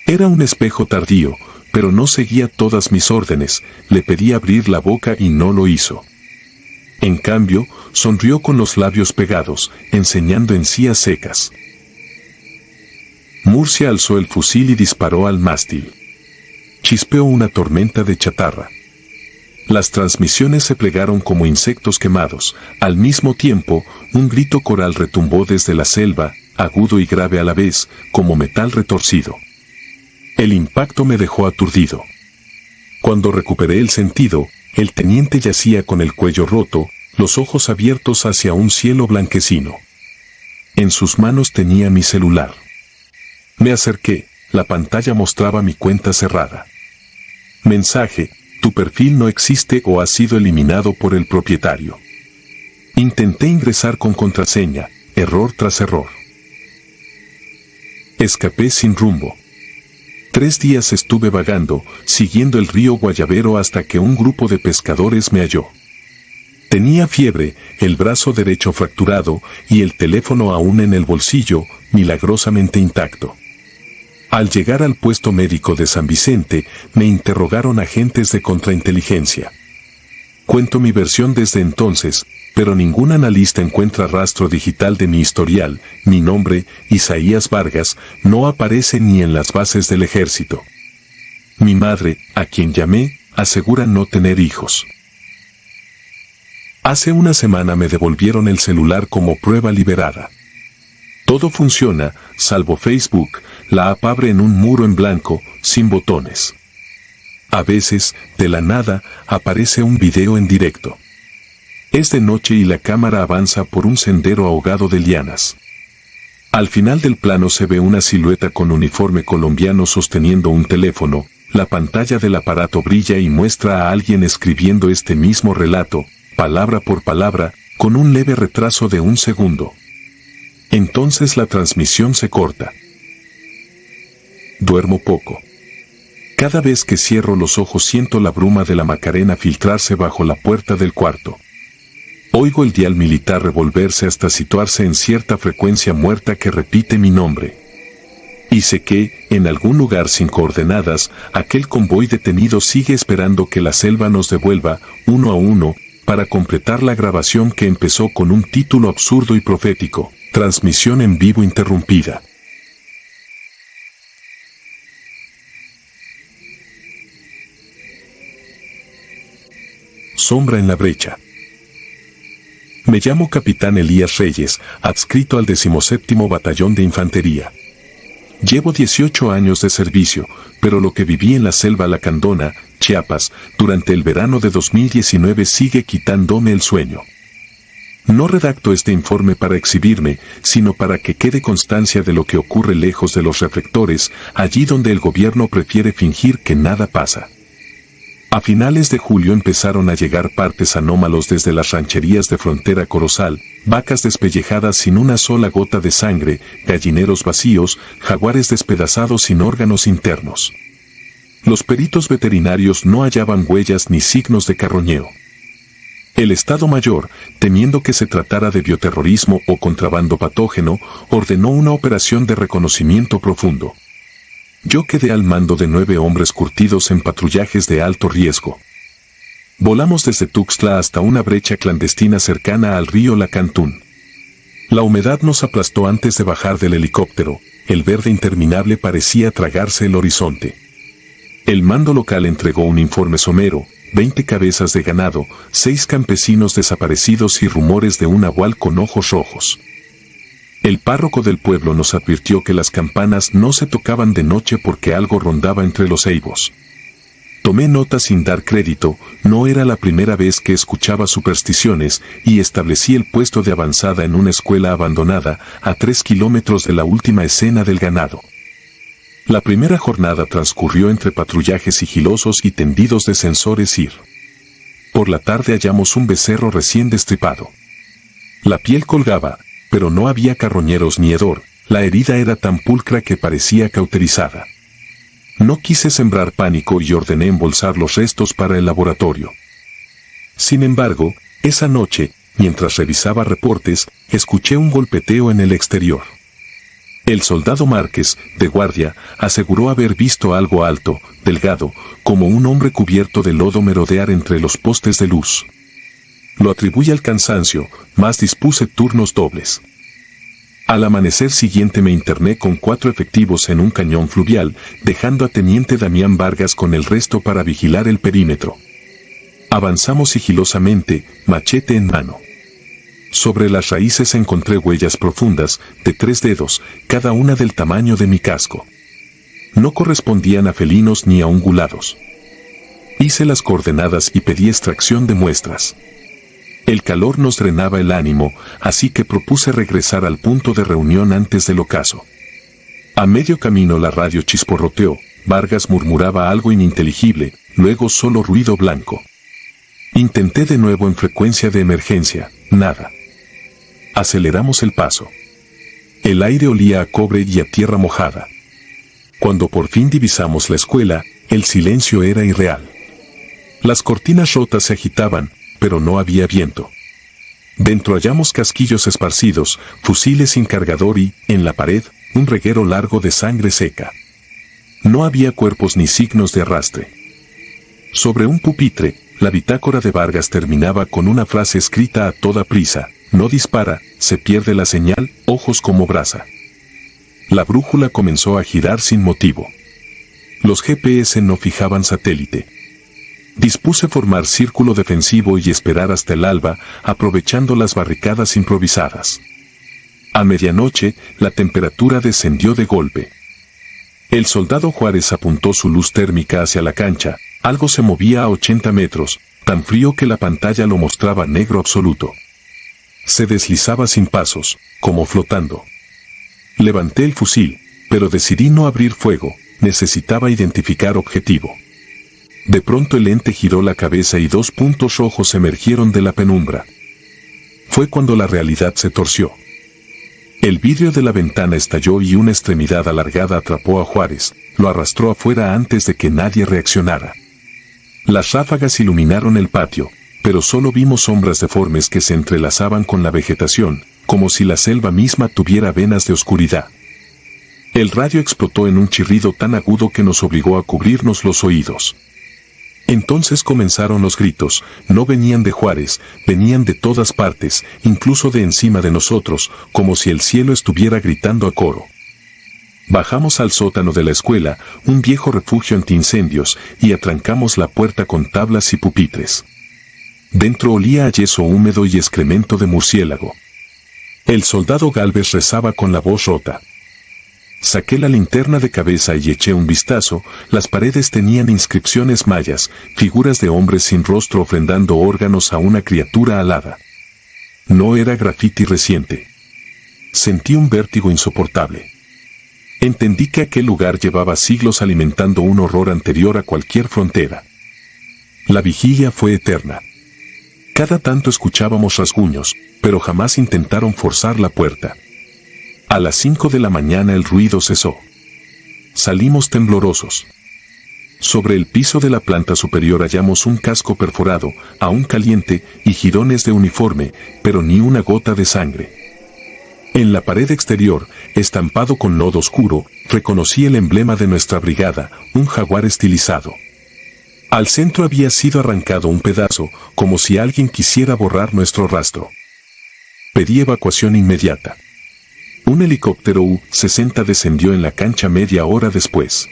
[SPEAKER 1] Era un espejo tardío, pero no seguía todas mis órdenes. Le pedí abrir la boca y no lo hizo. En cambio, sonrió con los labios pegados, enseñando encías secas. Murcia alzó el fusil y disparó al mástil. Chispeó una tormenta de chatarra. Las transmisiones se plegaron como insectos quemados. Al mismo tiempo, un grito coral retumbó desde la selva, agudo y grave a la vez, como metal retorcido. El impacto me dejó aturdido. Cuando recuperé el sentido, el teniente yacía con el cuello roto, los ojos abiertos hacia un cielo blanquecino. En sus manos tenía mi celular. Me acerqué, la pantalla mostraba mi cuenta cerrada. Mensaje: tu perfil no existe o ha sido eliminado por el propietario. Intenté ingresar con contraseña, error tras error. Escapé sin rumbo. 3 días estuve vagando, siguiendo el río Guayabero hasta que un grupo de pescadores me halló. Tenía fiebre, el brazo derecho fracturado y el teléfono aún en el bolsillo, milagrosamente intacto. Al llegar al puesto médico de San Vicente, me interrogaron agentes de contrainteligencia. Cuento mi versión desde entonces, pero ningún analista encuentra rastro digital de mi historial. Mi nombre, Isaías Vargas, no aparece ni en las bases del ejército. Mi madre, a quien llamé, asegura no tener hijos. Hace una semana me devolvieron el celular como prueba liberada. Todo funciona, salvo Facebook. La app abre en un muro en blanco, sin botones. A veces, de la nada, aparece un video en directo. Es de noche y la cámara avanza por un sendero ahogado de lianas. Al final del plano se ve una silueta con uniforme colombiano sosteniendo un teléfono. La pantalla del aparato brilla y muestra a alguien escribiendo este mismo relato, palabra por palabra, con un leve retraso de 1 segundo. Entonces la transmisión se corta. Duermo poco. Cada vez que cierro los ojos siento la bruma de la Macarena filtrarse bajo la puerta del cuarto. Oigo el dial militar revolverse hasta situarse en cierta frecuencia muerta que repite mi nombre. Y sé que, en algún lugar sin coordenadas, aquel convoy detenido sigue esperando que la selva nos devuelva, uno a uno, para completar la grabación que empezó con un título absurdo y profético, transmisión en vivo interrumpida. Sombra en la brecha. Me llamo Capitán Elías Reyes, adscrito al 17º Batallón de Infantería. Llevo 18 años de servicio, pero lo que viví en la selva Lacandona, Chiapas, durante el verano de 2019 sigue quitándome el sueño. No redacto este informe para exhibirme, sino para que quede constancia de lo que ocurre lejos de los reflectores, allí donde el gobierno prefiere fingir que nada pasa. A finales de julio empezaron a llegar partes anómalos desde las rancherías de frontera Corozal, vacas despellejadas sin una sola gota de sangre, gallineros vacíos, jaguares despedazados sin órganos internos. Los peritos veterinarios no hallaban huellas ni signos de carroñeo. El Estado Mayor, temiendo que se tratara de bioterrorismo o contrabando patógeno, ordenó una operación de reconocimiento profundo. Yo quedé al mando de 9 hombres curtidos en patrullajes de alto riesgo. Volamos desde Tuxtla hasta una brecha clandestina cercana al río Lacantún. La humedad nos aplastó antes de bajar del helicóptero, el verde interminable parecía tragarse el horizonte. El mando local entregó un informe somero, 20 cabezas de ganado, 6 campesinos desaparecidos y rumores de un nahual con ojos rojos. El párroco del pueblo nos advirtió que las campanas no se tocaban de noche porque algo rondaba entre los eibos. Tomé nota sin dar crédito, no era la primera vez que escuchaba supersticiones, y establecí el puesto de avanzada en una escuela abandonada, a 3 kilómetros de la última escena del ganado. La primera jornada transcurrió entre patrullajes sigilosos y tendidos de sensores IR. Por la tarde hallamos un becerro recién destripado. La piel colgaba, pero no había carroñeros ni hedor, la herida era tan pulcra que parecía cauterizada. No quise sembrar pánico y ordené embolsar los restos para el laboratorio. Sin embargo, esa noche, mientras revisaba reportes, escuché un golpeteo en el exterior. El soldado Márquez, de guardia, aseguró haber visto algo alto, delgado, como un hombre cubierto de lodo merodear entre los postes de luz. Lo atribuye al cansancio, mas dispuse turnos dobles. Al amanecer siguiente me interné con 4 efectivos en un cañón fluvial, dejando a teniente Damián Vargas con el resto para vigilar el perímetro. Avanzamos sigilosamente, machete en mano. Sobre las raíces encontré huellas profundas, de 3 dedos, cada una del tamaño de mi casco. No correspondían a felinos ni a ungulados. Hice las coordenadas y pedí extracción de muestras. El calor nos drenaba el ánimo, así que propuse regresar al punto de reunión antes del ocaso. A medio camino la radio chisporroteó, Vargas murmuraba algo ininteligible, luego solo ruido blanco. Intenté de nuevo en frecuencia de emergencia, nada. Aceleramos el paso. El aire olía a cobre y a tierra mojada. Cuando por fin divisamos la escuela, el silencio era irreal. Las cortinas rotas se agitaban, pero no había viento. Dentro hallamos casquillos esparcidos, fusiles sin cargador y, en la pared, un reguero largo de sangre seca. No había cuerpos ni signos de arrastre. Sobre un pupitre, la bitácora de Vargas terminaba con una frase escrita a toda prisa: no dispara, se pierde la señal, ojos como brasa. La brújula comenzó a girar sin motivo. Los GPS no fijaban satélite. Dispuse formar círculo defensivo y esperar hasta el alba, aprovechando las barricadas improvisadas. A medianoche, la temperatura descendió de golpe. El soldado Juárez apuntó su luz térmica hacia la cancha, algo se movía a 80 metros, tan frío que la pantalla lo mostraba negro absoluto. Se deslizaba sin pasos, como flotando. Levanté el fusil, pero decidí no abrir fuego, necesitaba identificar objetivo. De pronto el ente giró la cabeza y 2 puntos rojos emergieron de la penumbra. Fue cuando la realidad se torció. El vidrio de la ventana estalló y una extremidad alargada atrapó a Juárez, lo arrastró afuera antes de que nadie reaccionara. Las ráfagas iluminaron el patio, pero solo vimos sombras deformes que se entrelazaban con la vegetación, como si la selva misma tuviera venas de oscuridad. El radio explotó en un chirrido tan agudo que nos obligó a cubrirnos los oídos. Entonces comenzaron los gritos. No venían de Juárez, venían de todas partes, incluso de encima de nosotros, como si el cielo estuviera gritando a coro. Bajamos al sótano de la escuela, un viejo refugio antiincendios, y atrancamos la puerta con tablas y pupitres. Dentro olía a yeso húmedo y excremento de murciélago. El soldado Gálvez rezaba con la voz rota. Saqué la linterna de cabeza y eché un vistazo. Las paredes tenían inscripciones mayas, figuras de hombres sin rostro ofrendando órganos a una criatura alada. No era grafiti reciente. Sentí un vértigo insoportable. Entendí que aquel lugar llevaba siglos alimentando un horror anterior a cualquier frontera. La vigilia fue eterna. Cada tanto escuchábamos rasguños, pero jamás intentaron forzar la puerta. A las 5 de la mañana el ruido cesó. Salimos temblorosos. Sobre el piso de la planta superior hallamos un casco perforado, aún caliente, y jirones de uniforme, pero ni una gota de sangre. En la pared exterior, estampado con lodo oscuro, reconocí el emblema de nuestra brigada, un jaguar estilizado. Al centro había sido arrancado un pedazo, como si alguien quisiera borrar nuestro rastro. Pedí evacuación inmediata. Un helicóptero U-60 descendió en la cancha media hora después.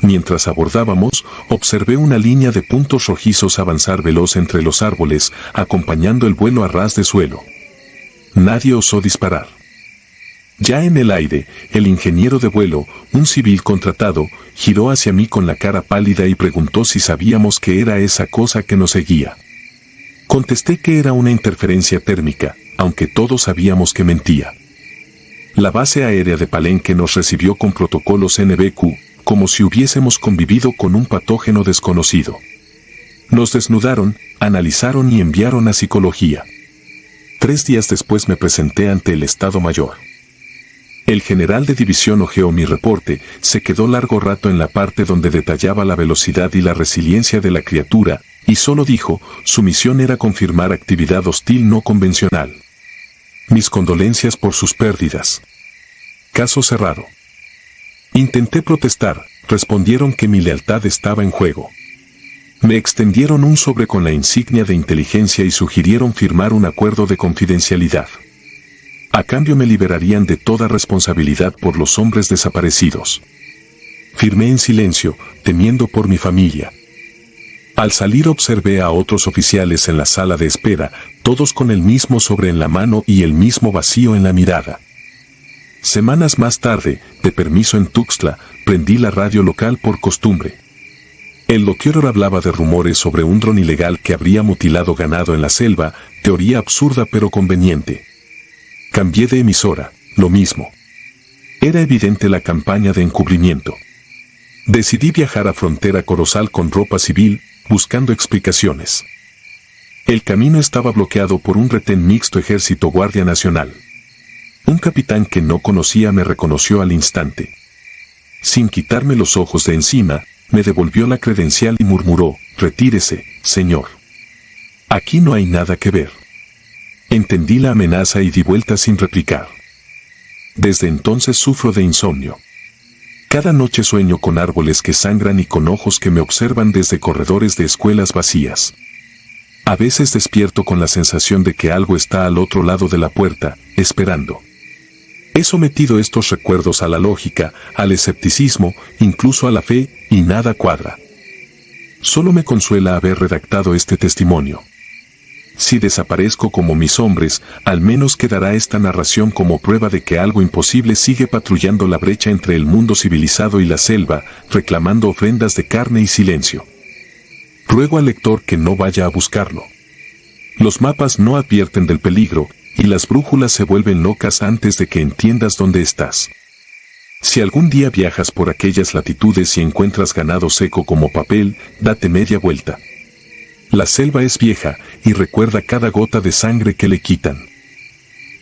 [SPEAKER 1] Mientras abordábamos, observé una línea de puntos rojizos avanzar veloz entre los árboles, acompañando el vuelo a ras de suelo. Nadie osó disparar. Ya en el aire, el ingeniero de vuelo, un civil contratado, giró hacia mí con la cara pálida y preguntó si sabíamos qué era esa cosa que nos seguía. Contesté que era una interferencia térmica, aunque todos sabíamos que mentía. La base aérea de Palenque nos recibió con protocolos NBQ, como si hubiésemos convivido con un patógeno desconocido. Nos desnudaron, analizaron y enviaron a psicología. 3 días después me presenté ante el Estado Mayor. El general de división hojeó mi reporte, se quedó largo rato en la parte donde detallaba la velocidad y la resiliencia de la criatura, y solo dijo, su misión era confirmar actividad hostil no convencional. Mis condolencias por sus pérdidas. Caso cerrado. Intenté protestar, respondieron que mi lealtad estaba en juego. Me extendieron un sobre con la insignia de inteligencia y sugirieron firmar un acuerdo de confidencialidad. A cambio me liberarían de toda responsabilidad por los hombres desaparecidos. Firmé en silencio, temiendo por mi familia. Al salir observé a otros oficiales en la sala de espera, todos con el mismo sobre en la mano y el mismo vacío en la mirada. Semanas más tarde, de permiso en Tuxtla, prendí la radio local por costumbre. El locutor hablaba de rumores sobre un dron ilegal que habría mutilado ganado en la selva, teoría absurda pero conveniente. Cambié de emisora, lo mismo. Era evidente la campaña de encubrimiento. Decidí viajar a Frontera Corozal con ropa civil, buscando explicaciones. El camino estaba bloqueado por un retén mixto Ejército-Guardia Nacional. Un capitán que no conocía me reconoció al instante. Sin quitarme los ojos de encima, me devolvió la credencial y murmuró, retírese, señor. Aquí no hay nada que ver. Entendí la amenaza y di vuelta sin replicar. Desde entonces sufro de insomnio. Cada noche sueño con árboles que sangran y con ojos que me observan desde corredores de escuelas vacías. A veces despierto con la sensación de que algo está al otro lado de la puerta, esperando. He sometido estos recuerdos a la lógica, al escepticismo, incluso a la fe, y nada cuadra. Solo me consuela haber redactado este testimonio. Si desaparezco como mis hombres, al menos quedará esta narración como prueba de que algo imposible sigue patrullando la brecha entre el mundo civilizado y la selva, reclamando ofrendas de carne y silencio. Ruego al lector que no vaya a buscarlo. Los mapas no advierten del peligro, y las brújulas se vuelven locas antes de que entiendas dónde estás. Si algún día viajas por aquellas latitudes y encuentras ganado seco como papel, date media vuelta. La selva es vieja, y recuerda cada gota de sangre que le quitan.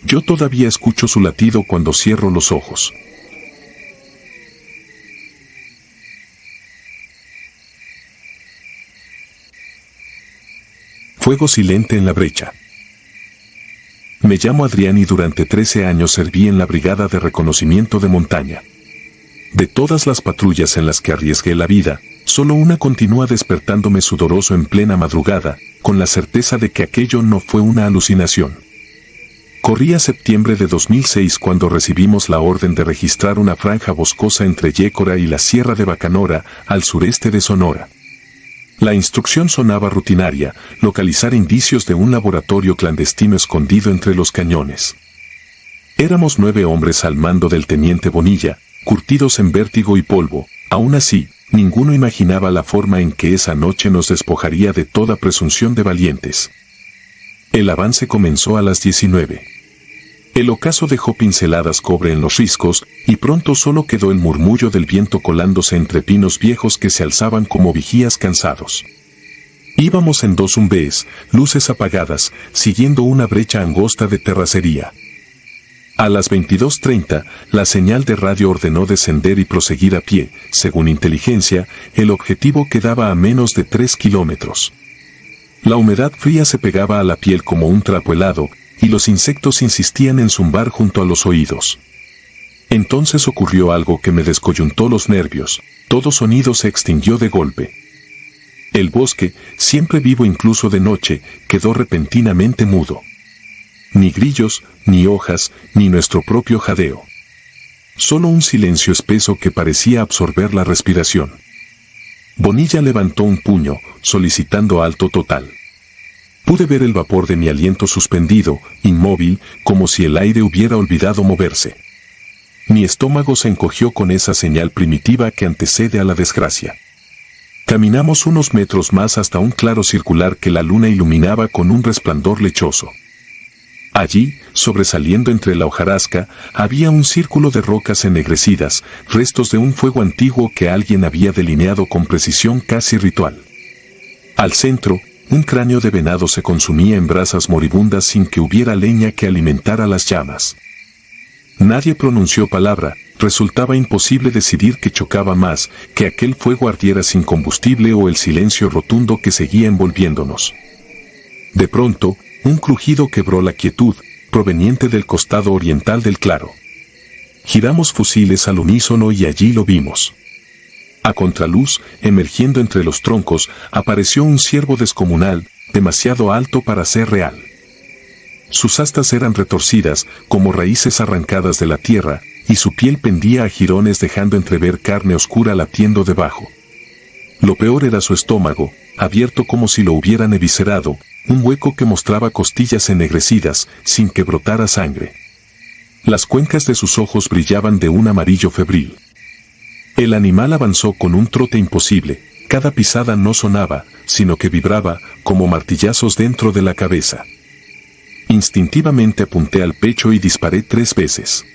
[SPEAKER 1] Yo todavía escucho su latido cuando cierro los ojos. Fuego silente en la brecha. Me llamo Adrián y durante 13 años serví en la Brigada de Reconocimiento de Montaña. De todas las patrullas en las que arriesgué la vida, solo una continúa despertándome sudoroso en plena madrugada, con la certeza de que aquello no fue una alucinación. Corría septiembre de 2006 cuando recibimos la orden de registrar una franja boscosa entre Yécora y la Sierra de Bacanora, al sureste de Sonora. La instrucción sonaba rutinaria: localizar indicios de un laboratorio clandestino escondido entre los cañones. Éramos 9 hombres al mando del teniente Bonilla, curtidos en vértigo y polvo. Aún así, ninguno imaginaba la forma en que esa noche nos despojaría de toda presunción de valientes. El avance comenzó a las 19. El ocaso dejó pinceladas cobre en los riscos, y pronto solo quedó el murmullo del viento colándose entre pinos viejos que se alzaban como vigías cansados. Íbamos en 2 umbés, luces apagadas, siguiendo una brecha angosta de terracería. A las 22:30, la señal de radio ordenó descender y proseguir a pie. Según inteligencia, el objetivo quedaba a menos de 3 kilómetros. La humedad fría se pegaba a la piel como un trapo helado, y los insectos insistían en zumbar junto a los oídos. Entonces ocurrió algo que me descoyuntó los nervios. Todo sonido se extinguió de golpe. El bosque, siempre vivo incluso de noche, quedó repentinamente mudo. Ni grillos, ni hojas, ni nuestro propio jadeo. Solo un silencio espeso que parecía absorber la respiración. Bonilla levantó un puño, solicitando alto total. Pude ver el vapor de mi aliento suspendido, inmóvil, como si el aire hubiera olvidado moverse. Mi estómago se encogió con esa señal primitiva que antecede a la desgracia. Caminamos unos metros más hasta un claro circular que la luna iluminaba con un resplandor lechoso. Allí, sobresaliendo entre la hojarasca, había un círculo de rocas ennegrecidas, restos de un fuego antiguo que alguien había delineado con precisión casi ritual. Al centro, un cráneo de venado se consumía en brasas moribundas sin que hubiera leña que alimentara las llamas. Nadie pronunció palabra. Resultaba imposible decidir qué chocaba más, que aquel fuego ardiera sin combustible o el silencio rotundo que seguía envolviéndonos. De pronto, un crujido quebró la quietud, proveniente del costado oriental del claro. Giramos fusiles al unísono y allí lo vimos. A contraluz, emergiendo entre los troncos, apareció un ciervo descomunal, demasiado alto para ser real. Sus astas eran retorcidas, como raíces arrancadas de la tierra, y su piel pendía a jirones dejando entrever carne oscura latiendo debajo. Lo peor era su estómago, abierto como si lo hubieran eviscerado, un hueco que mostraba costillas ennegrecidas, sin que brotara sangre. Las cuencas de sus ojos brillaban de un amarillo febril. El animal avanzó con un trote imposible. Cada pisada no sonaba, sino que vibraba, como martillazos dentro de la cabeza. Instintivamente apunté al pecho y disparé 3 veces.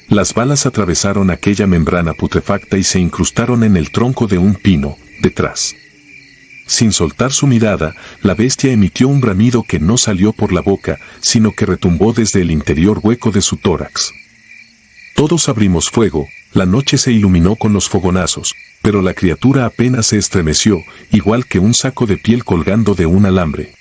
[SPEAKER 1] Las balas atravesaron aquella membrana putrefacta y se incrustaron en el tronco de un pino, detrás. Sin soltar su mirada, la bestia emitió un bramido que no salió por la boca, sino que retumbó desde el interior hueco de su tórax. Todos abrimos fuego, la noche se iluminó con los fogonazos, pero la criatura apenas se estremeció, igual que un saco de piel colgando de un alambre.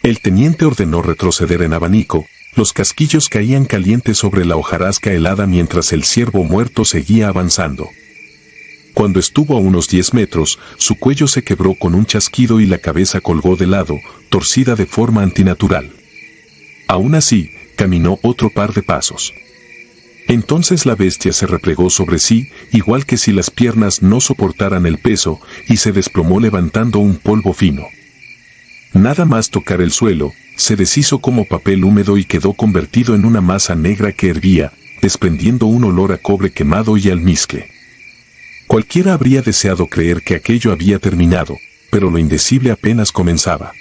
[SPEAKER 1] El teniente ordenó retroceder en abanico. Los casquillos caían calientes sobre la hojarasca helada mientras el ciervo muerto seguía avanzando. Cuando estuvo a unos 10 metros, su cuello se quebró con un chasquido y la cabeza colgó de lado, torcida de forma antinatural. Aún así, caminó otro par de pasos. Entonces la bestia se replegó sobre sí, igual que si las piernas no soportaran el peso, y se desplomó levantando un polvo fino. Nada más tocar el suelo, se deshizo como papel húmedo y quedó convertido en una masa negra que hervía, desprendiendo un olor a cobre quemado y almizcle. Cualquiera habría deseado creer que aquello había terminado, pero lo indecible apenas comenzaba.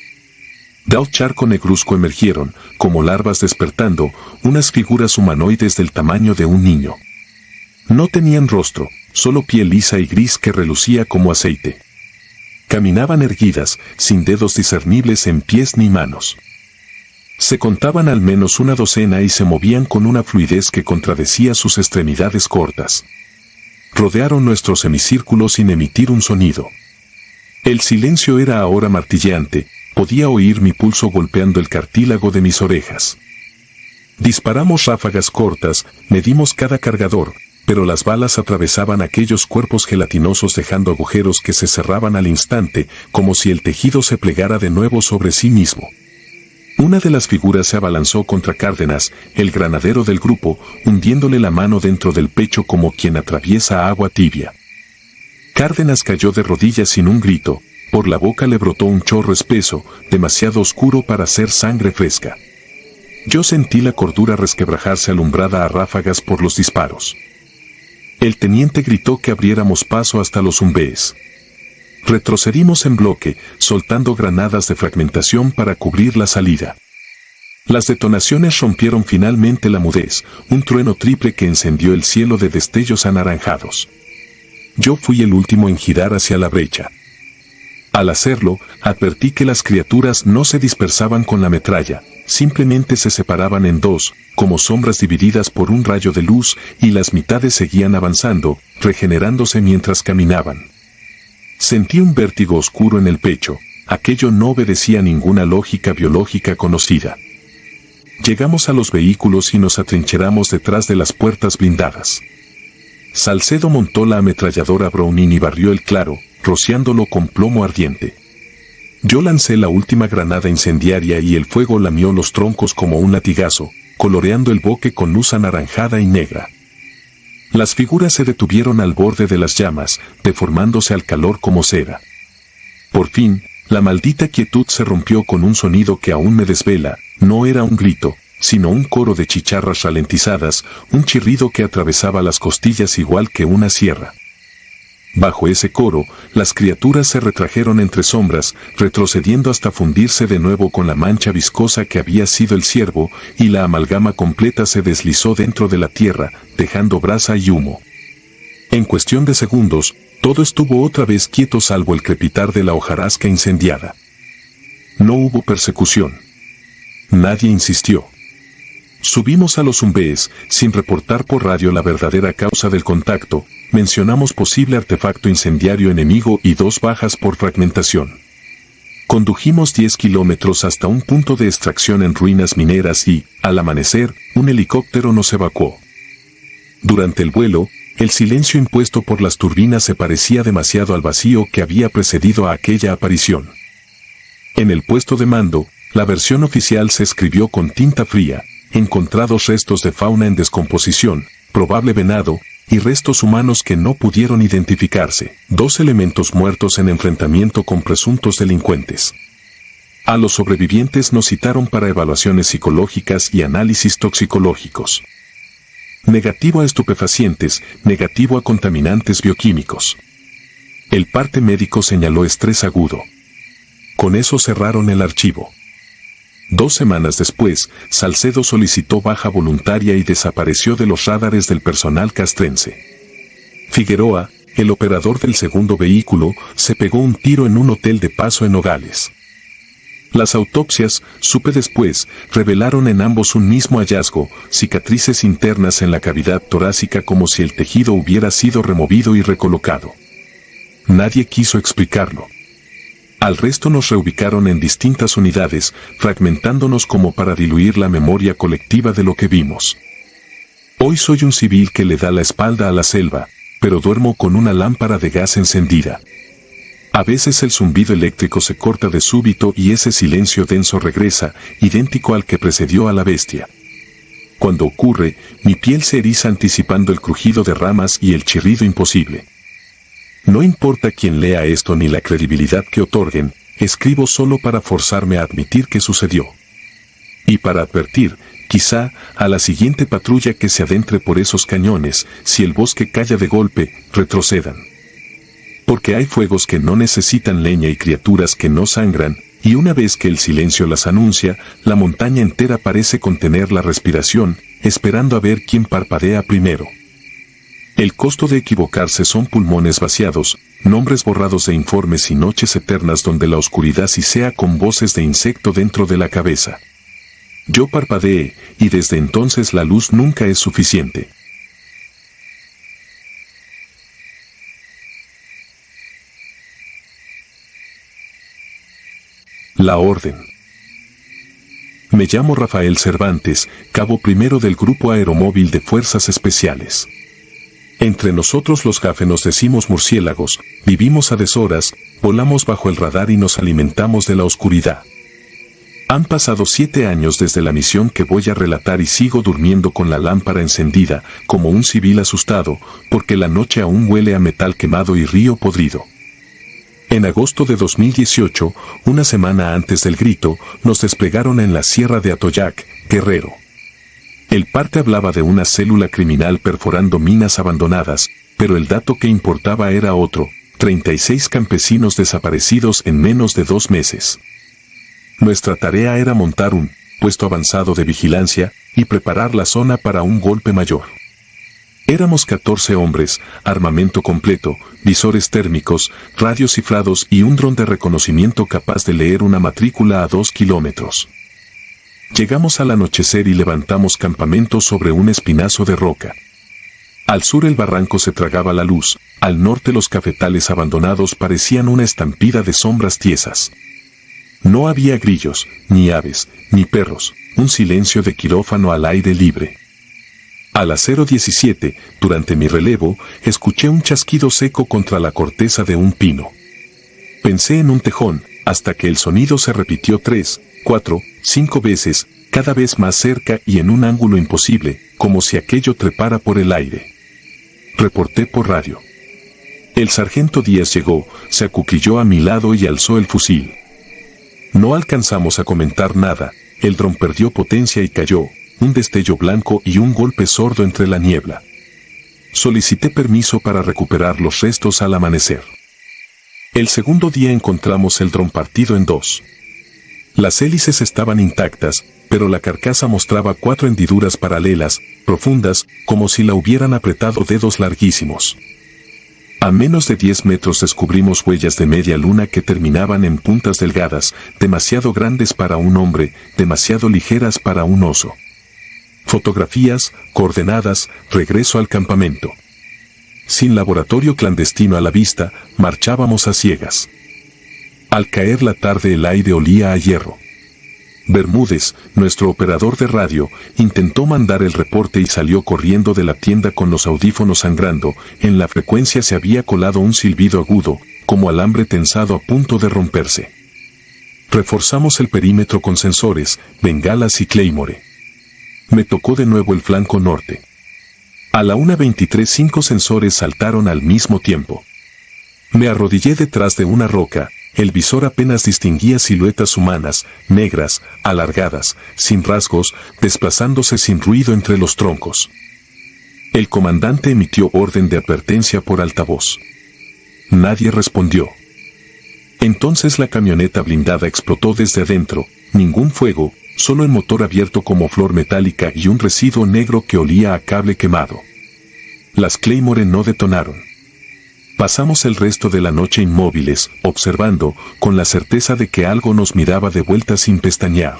[SPEAKER 1] Del charco negruzco emergieron, como larvas despertando, unas figuras humanoides del tamaño de un niño. No tenían rostro, solo piel lisa y gris que relucía como aceite. Caminaban erguidas, sin dedos discernibles en pies ni manos. Se contaban al menos una docena y se movían con una fluidez que contradecía sus extremidades cortas. Rodearon nuestro semicírculo sin emitir un sonido. El silencio era ahora martilleante, podía oír mi pulso golpeando el cartílago de mis orejas. Disparamos ráfagas cortas, medimos cada cargador, pero las balas atravesaban aquellos cuerpos gelatinosos dejando agujeros que se cerraban al instante, como si el tejido se plegara de nuevo sobre sí mismo. Una de las figuras se abalanzó contra Cárdenas, el granadero del grupo, hundiéndole la mano dentro del pecho como quien atraviesa agua tibia. Cárdenas cayó de rodillas sin un grito, por la boca le brotó un chorro espeso, demasiado oscuro para ser sangre fresca. Yo sentí la cordura resquebrajarse alumbrada a ráfagas por los disparos. El teniente gritó que abriéramos paso hasta los Zumbes. Retrocedimos en bloque, soltando granadas de fragmentación para cubrir la salida. Las detonaciones rompieron finalmente la mudez, un trueno triple que encendió el cielo de destellos anaranjados. Yo fui el último en girar hacia la brecha. Al hacerlo, advertí que las criaturas no se dispersaban con la metralla, simplemente se separaban en dos, como sombras divididas por un rayo de luz, y las mitades seguían avanzando, regenerándose mientras caminaban. Sentí un vértigo oscuro en el pecho, aquello no obedecía a ninguna lógica biológica conocida. Llegamos a los vehículos y nos atrincheramos detrás de las puertas blindadas. Salcedo montó la ametralladora Browning y barrió el claro, rociándolo con plomo ardiente. Yo lancé la última granada incendiaria y el fuego lamió los troncos como un latigazo, coloreando el bosque con luz anaranjada y negra. Las figuras se detuvieron al borde de las llamas, deformándose al calor como cera. Por fin, la maldita quietud se rompió con un sonido que aún me desvela, no era un grito, sino un coro de chicharras ralentizadas, un chirrido que atravesaba las costillas igual que una sierra. Bajo ese coro, las criaturas se retrajeron entre sombras, retrocediendo hasta fundirse de nuevo con la mancha viscosa que había sido el ciervo, y la amalgama completa se deslizó dentro de la tierra, dejando brasa y humo. En cuestión de segundos, todo estuvo otra vez quieto salvo el crepitar de la hojarasca incendiada. No hubo persecución. Nadie insistió. Subimos a los Zumbes, sin reportar por radio la verdadera causa del contacto, mencionamos posible artefacto incendiario enemigo y 2 bajas por fragmentación. Condujimos 10 kilómetros hasta un punto de extracción en ruinas mineras y, al amanecer, un helicóptero nos evacuó. Durante el vuelo, el silencio impuesto por las turbinas se parecía demasiado al vacío que había precedido a aquella aparición. En el puesto de mando, la versión oficial se escribió con tinta fría: encontrados restos de fauna en descomposición, probable venado, y restos humanos que no pudieron identificarse, 2 elementos muertos en enfrentamiento con presuntos delincuentes. A los sobrevivientes nos citaron para evaluaciones psicológicas y análisis toxicológicos. Negativo a estupefacientes, negativo a contaminantes bioquímicos. El parte médico señaló estrés agudo. Con eso cerraron el archivo. 2 semanas después, Salcedo solicitó baja voluntaria y desapareció de los radares del personal castrense. Figueroa, el operador del segundo vehículo, se pegó un tiro en un hotel de paso en Nogales. Las autopsias, supe después, revelaron en ambos un mismo hallazgo: cicatrices internas en la cavidad torácica como si el tejido hubiera sido removido y recolocado. Nadie quiso explicarlo. Al resto nos reubicaron en distintas unidades, fragmentándonos como para diluir la memoria colectiva de lo que vimos. Hoy soy un civil que le da la espalda a la selva, pero duermo con una lámpara de gas encendida. A veces el zumbido eléctrico se corta de súbito y ese silencio denso regresa, idéntico al que precedió a la bestia. Cuando ocurre, mi piel se eriza anticipando el crujido de ramas y el chirrido imposible. No importa quién lea esto ni la credibilidad que otorguen, escribo solo para forzarme a admitir que sucedió. Y para advertir, quizá, a la siguiente patrulla que se adentre por esos cañones, si el bosque calla de golpe, retrocedan. Porque hay fuegos que no necesitan leña y criaturas que no sangran, y una vez que el silencio las anuncia, la montaña entera parece contener la respiración, esperando a ver quién parpadea primero. El costo de equivocarse son pulmones vaciados, nombres borrados de informes y noches eternas donde la oscuridad sisea con voces de insecto dentro de la cabeza. Yo parpadeé, y desde entonces la luz nunca es suficiente. La orden. Me llamo Rafael Cervantes, cabo primero del Grupo Aeromóvil de Fuerzas Especiales. Entre nosotros los Jafe nos decimos murciélagos, vivimos a deshoras, volamos bajo el radar y nos alimentamos de la oscuridad. Han pasado 7 años desde la misión que voy a relatar y sigo durmiendo con la lámpara encendida, como un civil asustado, porque la noche aún huele a metal quemado y río podrido. En agosto de 2018, una semana antes del grito, nos desplegaron en la sierra de Atoyac, Guerrero. El parte hablaba de una célula criminal perforando minas abandonadas, pero el dato que importaba era otro: 36 campesinos desaparecidos en menos de 2 meses. Nuestra tarea era montar un puesto avanzado de vigilancia y preparar la zona para un golpe mayor. Éramos 14 hombres, armamento completo, visores térmicos, radios cifrados y un dron de reconocimiento capaz de leer una matrícula a 2 kilómetros. Llegamos al anochecer y levantamos campamento sobre un espinazo de roca. Al sur el barranco se tragaba la luz, al norte los cafetales abandonados parecían una estampida de sombras tiesas. No había grillos, ni aves, ni perros, un silencio de quirófano al aire libre. A las 0:17, durante mi relevo, escuché un chasquido seco contra la corteza de un pino. Pensé en un tejón, hasta que el sonido se repitió 3, 4, 5 veces, cada vez más cerca y en un ángulo imposible, como si aquello trepara por el aire. Reporté por radio. El sargento Díaz llegó, se acuclilló a mi lado y alzó el fusil. No alcanzamos a comentar nada, el dron perdió potencia y cayó, un destello blanco y un golpe sordo entre la niebla. Solicité permiso para recuperar los restos al amanecer. El segundo día encontramos el dron partido en 2. Las hélices estaban intactas, pero la carcasa mostraba 4 hendiduras paralelas, profundas, como si la hubieran apretado dedos larguísimos. A menos de 10 metros descubrimos huellas de media luna que terminaban en puntas delgadas, demasiado grandes para un hombre, demasiado ligeras para un oso. Fotografías, coordenadas, regreso al campamento. Sin laboratorio clandestino a la vista, marchábamos a ciegas. Al caer la tarde el aire olía a hierro. Bermúdez, nuestro operador de radio, intentó mandar el reporte y salió corriendo de la tienda con los audífonos sangrando. En la frecuencia se había colado un silbido agudo, como alambre tensado a punto de romperse. Reforzamos el perímetro con sensores, bengalas y Claymore. Me tocó de nuevo el flanco norte. A la 1:23 5 sensores saltaron al mismo tiempo. Me arrodillé detrás de una roca. El visor apenas distinguía siluetas humanas, negras, alargadas, sin rasgos, desplazándose sin ruido entre los troncos. El comandante emitió orden de advertencia por altavoz. Nadie respondió. Entonces la camioneta blindada explotó desde adentro, ningún fuego, solo el motor abierto como flor metálica y un residuo negro que olía a cable quemado. Las Claymore no detonaron. Pasamos el resto de la noche inmóviles, observando, con la certeza de que algo nos miraba de vuelta sin pestañear.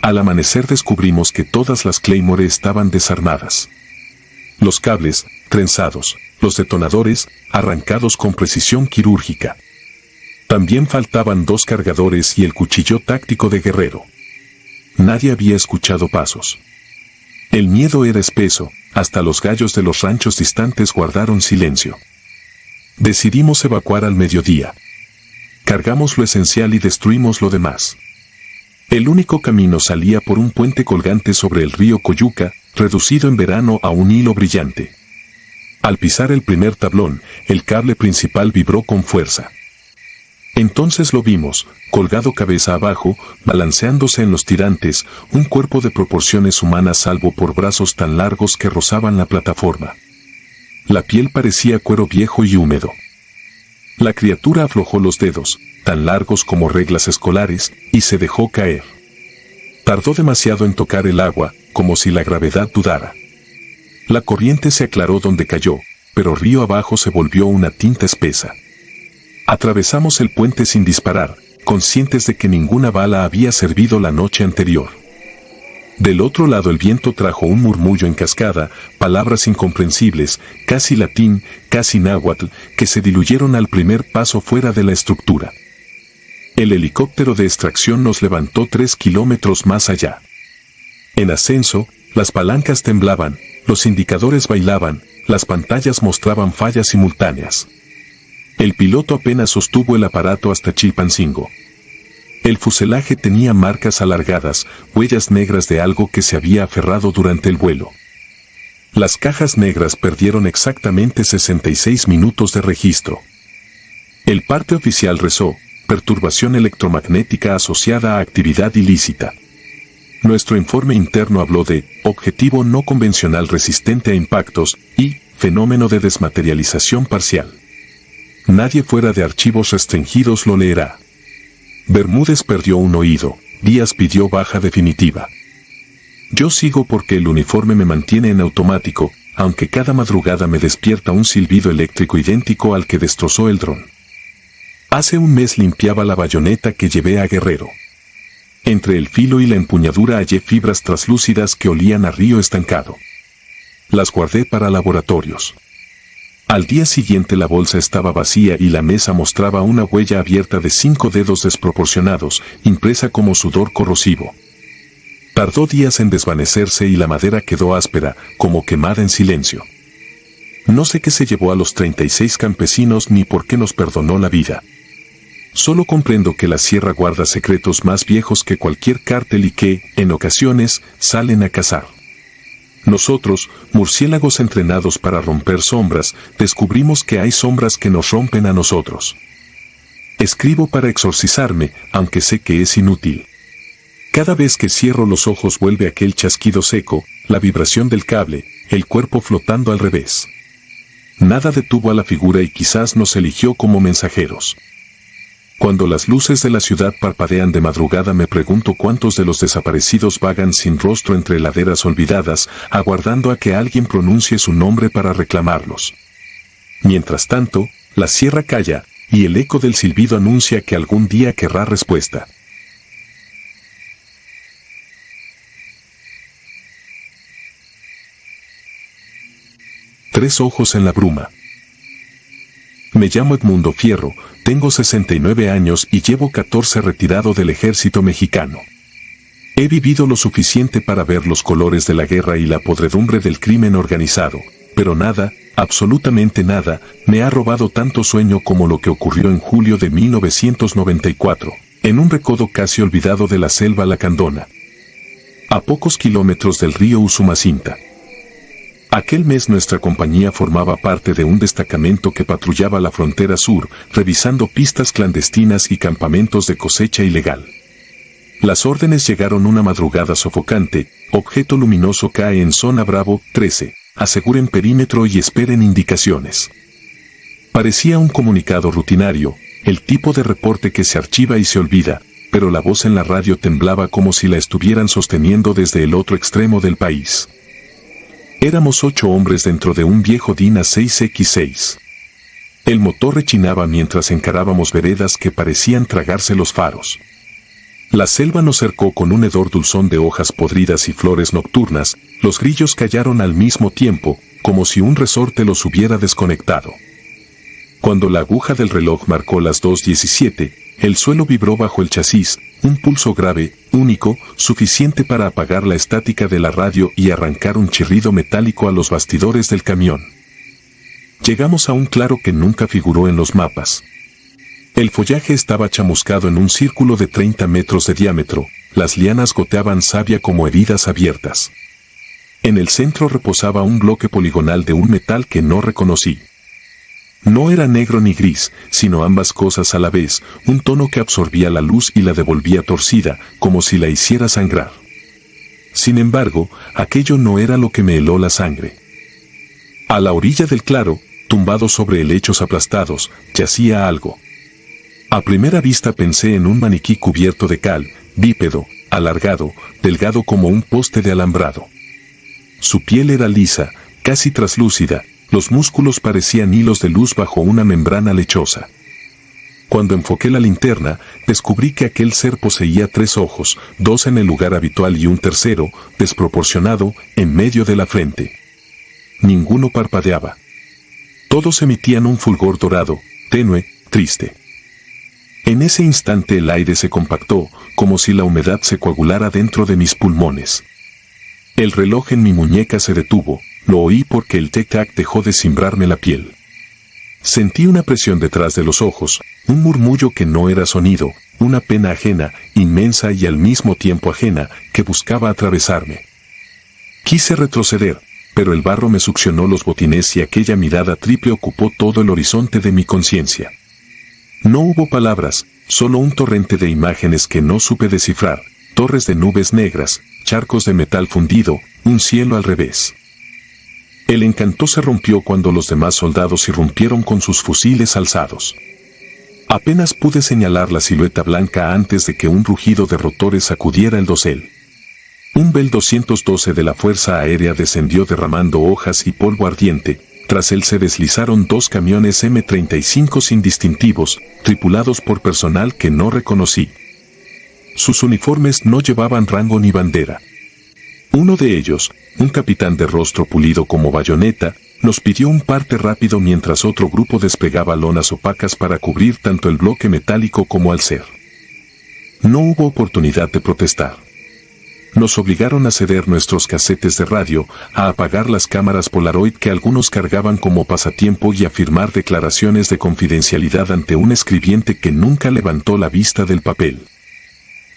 [SPEAKER 1] Al amanecer descubrimos que todas las Claymore estaban desarmadas. Los cables, trenzados, los detonadores, arrancados con precisión quirúrgica. También faltaban 2 cargadores y el cuchillo táctico de Guerrero. Nadie había escuchado pasos. El miedo era espeso, hasta los gallos de los ranchos distantes guardaron silencio. Decidimos evacuar al mediodía. Cargamos lo esencial y destruimos lo demás. El único camino salía por un puente colgante sobre el río Coyuca, reducido en verano a un hilo brillante. Al pisar el primer tablón, el cable principal vibró con fuerza. Entonces lo vimos, colgado cabeza abajo, balanceándose en los tirantes, un cuerpo de proporciones humanas salvo por brazos tan largos que rozaban la plataforma. La piel parecía cuero viejo y húmedo. La criatura aflojó los dedos, tan largos como reglas escolares, y se dejó caer. Tardó demasiado en tocar el agua, como si la gravedad dudara. La corriente se aclaró donde cayó, pero río abajo se volvió una tinta espesa. Atravesamos el puente sin disparar, conscientes de que ninguna bala había servido la noche anterior. Del otro lado el viento trajo un murmullo en cascada, palabras incomprensibles, casi latín, casi náhuatl, que se diluyeron al primer paso fuera de la estructura. El helicóptero de extracción nos levantó 3 kilómetros más allá. En ascenso, las palancas temblaban, los indicadores bailaban, Las pantallas mostraban fallas simultáneas. El piloto apenas sostuvo el aparato hasta Chilpancingo. El fuselaje tenía marcas alargadas, huellas negras de algo que se había aferrado durante el vuelo. Las cajas negras perdieron exactamente 66 minutos de registro. El parte oficial rezó: perturbación electromagnética asociada a actividad ilícita. Nuestro informe interno habló de objetivo no convencional resistente a impactos y fenómeno de desmaterialización parcial. Nadie fuera de archivos restringidos lo leerá. Bermúdez perdió un oído, Díaz pidió baja definitiva. Yo sigo porque el uniforme me mantiene en automático, aunque cada madrugada me despierta un silbido eléctrico idéntico al que destrozó el dron. Hace un mes limpiaba la bayoneta que llevé a Guerrero. Entre el filo y la empuñadura hallé fibras translúcidas que olían a río estancado. Las guardé para laboratorios. Al día siguiente la bolsa estaba vacía y la mesa mostraba una huella abierta de 5 dedos desproporcionados, impresa como sudor corrosivo. Tardó días en desvanecerse y la madera quedó áspera, como quemada en silencio. No sé qué se llevó a los 36 campesinos ni por qué nos perdonó la vida. Solo comprendo que la sierra guarda secretos más viejos que cualquier cártel y que, en ocasiones, salen a cazar. Nosotros, murciélagos entrenados para romper sombras, descubrimos que hay sombras que nos rompen a nosotros. Escribo para exorcizarme, aunque sé que es inútil. Cada vez que cierro los ojos vuelve aquel chasquido seco, la vibración del cable, el cuerpo flotando al revés. Nada detuvo a la figura y quizás nos eligió como mensajeros. Cuando las luces de la ciudad parpadean de madrugada me pregunto cuántos de los desaparecidos vagan sin rostro entre laderas olvidadas, aguardando a que alguien pronuncie su nombre para reclamarlos. Mientras tanto, la sierra calla, y el eco del silbido anuncia que algún día querrá respuesta. Tres ojos en la bruma. Me llamo Edmundo Fierro, tengo 69 años y llevo 14 retirado del ejército mexicano. He vivido lo suficiente para ver los colores de la guerra y la podredumbre del crimen organizado, pero nada, absolutamente nada, me ha robado tanto sueño como lo que ocurrió en julio de 1994, en un recodo casi olvidado de la selva lacandona, a pocos kilómetros del río Usumacinta. Aquel mes nuestra compañía formaba parte de un destacamento que patrullaba la frontera sur, revisando pistas clandestinas y campamentos de cosecha ilegal. Las órdenes llegaron una madrugada sofocante: objeto luminoso cae en zona Bravo 13, aseguren perímetro y esperen indicaciones. Parecía un comunicado rutinario, el tipo de reporte que se archiva y se olvida, pero la voz en la radio temblaba como si la estuvieran sosteniendo desde el otro extremo del país. Éramos 8 hombres dentro de un viejo Dina 6X6. El motor rechinaba mientras encarábamos veredas que parecían tragarse los faros. La selva nos cercó con un hedor dulzón de hojas podridas y flores nocturnas. Los grillos callaron al mismo tiempo, como si un resorte los hubiera desconectado. Cuando la aguja del reloj marcó las 2:17, el suelo vibró bajo el chasis, un pulso grave, único, suficiente para apagar la estática de la radio y arrancar un chirrido metálico a los bastidores del camión. Llegamos a un claro que nunca figuró en los mapas. El follaje estaba chamuscado en un círculo de 30 metros de diámetro, las lianas goteaban savia como heridas abiertas. En el centro reposaba un bloque poligonal de un metal que no reconocí. No era negro ni gris, sino ambas cosas a la vez, un tono que absorbía la luz y la devolvía torcida, como si la hiciera sangrar. Sin embargo, aquello no era lo que me heló la sangre. A la orilla del claro, tumbado sobre helechos aplastados, yacía algo. A primera vista pensé en un maniquí cubierto de cal, bípedo, alargado, delgado como un poste de alambrado. Su piel era lisa, casi traslúcida. Los músculos parecían hilos de luz bajo una membrana lechosa. Cuando enfoqué la linterna, descubrí que aquel ser poseía 3 ojos, 2 en el lugar habitual y un tercero, desproporcionado, en medio de la frente. Ninguno parpadeaba. Todos emitían un fulgor dorado, tenue, triste. En ese instante el aire se compactó, como si la humedad se coagulara dentro de mis pulmones. El reloj en mi muñeca se detuvo, lo oí porque el tic-tac dejó de cimbrarme la piel. Sentí una presión detrás de los ojos, un murmullo que no era sonido, una pena ajena, inmensa y al mismo tiempo ajena, que buscaba atravesarme. Quise retroceder, pero el barro me succionó los botines y aquella mirada triple ocupó todo el horizonte de mi conciencia. No hubo palabras, solo un torrente de imágenes que no supe descifrar, torres de nubes negras, charcos de metal fundido, un cielo al revés. El encanto se rompió cuando los demás soldados irrumpieron con sus fusiles alzados. Apenas pude señalar la silueta blanca antes de que un rugido de rotores sacudiera el dosel. Un Bell 212 de la Fuerza Aérea descendió derramando hojas y polvo ardiente. Tras él se deslizaron dos camiones M-35 sin distintivos, tripulados por personal que no reconocí. Sus uniformes no llevaban rango ni bandera. Uno de ellos, un capitán de rostro pulido como bayoneta, nos pidió un parte rápido mientras otro grupo desplegaba lonas opacas para cubrir tanto el bloque metálico como al ser. No hubo oportunidad de protestar. Nos obligaron a ceder nuestros casetes de radio, a apagar las cámaras Polaroid que algunos cargaban como pasatiempo y a firmar declaraciones de confidencialidad ante un escribiente que nunca levantó la vista del papel.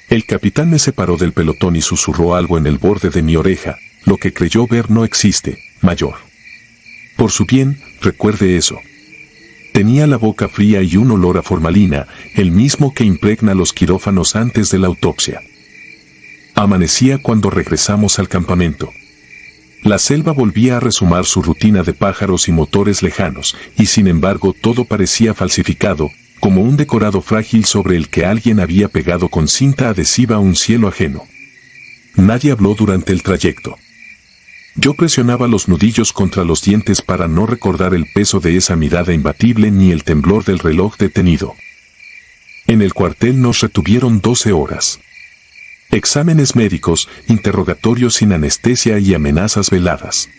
[SPEAKER 1] El capitán me separó del pelotón y susurró algo en el borde de mi oreja: lo que creyó ver no existe, mayor. Por su bien, recuerde eso. Tenía la boca fría y un olor a formalina, el mismo que impregna los quirófanos antes de la autopsia. Amanecía cuando regresamos al campamento. La selva volvía a resumar su rutina de pájaros y motores lejanos, y sin embargo todo parecía falsificado, como un decorado frágil sobre el que alguien había pegado con cinta adhesiva un cielo ajeno. Nadie habló durante el trayecto. Yo presionaba los nudillos contra los dientes para no recordar el peso de esa mirada imbatible ni el temblor del reloj detenido. En el cuartel nos retuvieron 12 horas. Exámenes médicos, interrogatorios sin anestesia y amenazas veladas.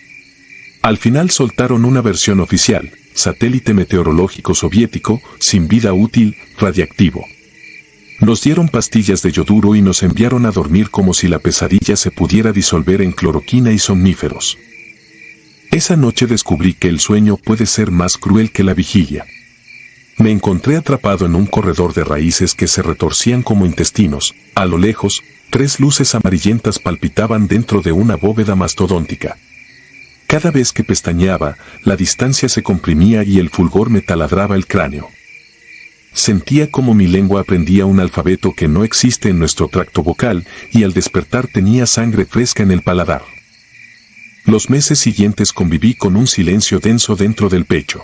[SPEAKER 1] Al final soltaron una versión oficial: satélite meteorológico soviético, sin vida útil, radiactivo. Nos dieron pastillas de yoduro y nos enviaron a dormir como si la pesadilla se pudiera disolver en cloroquina y somníferos. Esa noche descubrí que el sueño puede ser más cruel que la vigilia. Me encontré atrapado en un corredor de raíces que se retorcían como intestinos. A lo lejos, 3 luces amarillentas palpitaban dentro de una bóveda mastodóntica. Cada vez que pestañeaba, la distancia se comprimía y el fulgor me taladraba el cráneo. Sentía como mi lengua aprendía un alfabeto que no existe en nuestro tracto vocal, y al despertar tenía sangre fresca en el paladar. Los meses siguientes conviví con un silencio denso dentro del pecho.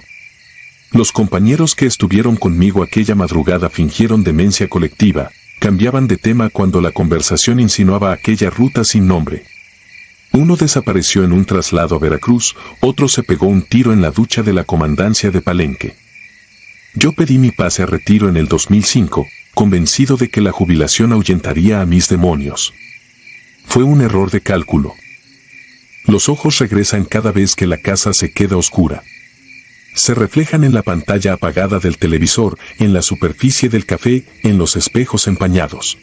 [SPEAKER 1] Los compañeros que estuvieron conmigo aquella madrugada fingieron demencia colectiva, cambiaban de tema cuando la conversación insinuaba aquella ruta sin nombre. Uno desapareció en un traslado a Veracruz, otro se pegó un tiro en la ducha de la comandancia de Palenque. Yo pedí mi pase a retiro en el 2005, convencido de que la jubilación ahuyentaría a mis demonios. Fue un error de cálculo. Los ojos regresan cada vez que la casa se queda oscura. Se reflejan en la pantalla apagada del televisor, en la superficie del café, en los espejos empañados.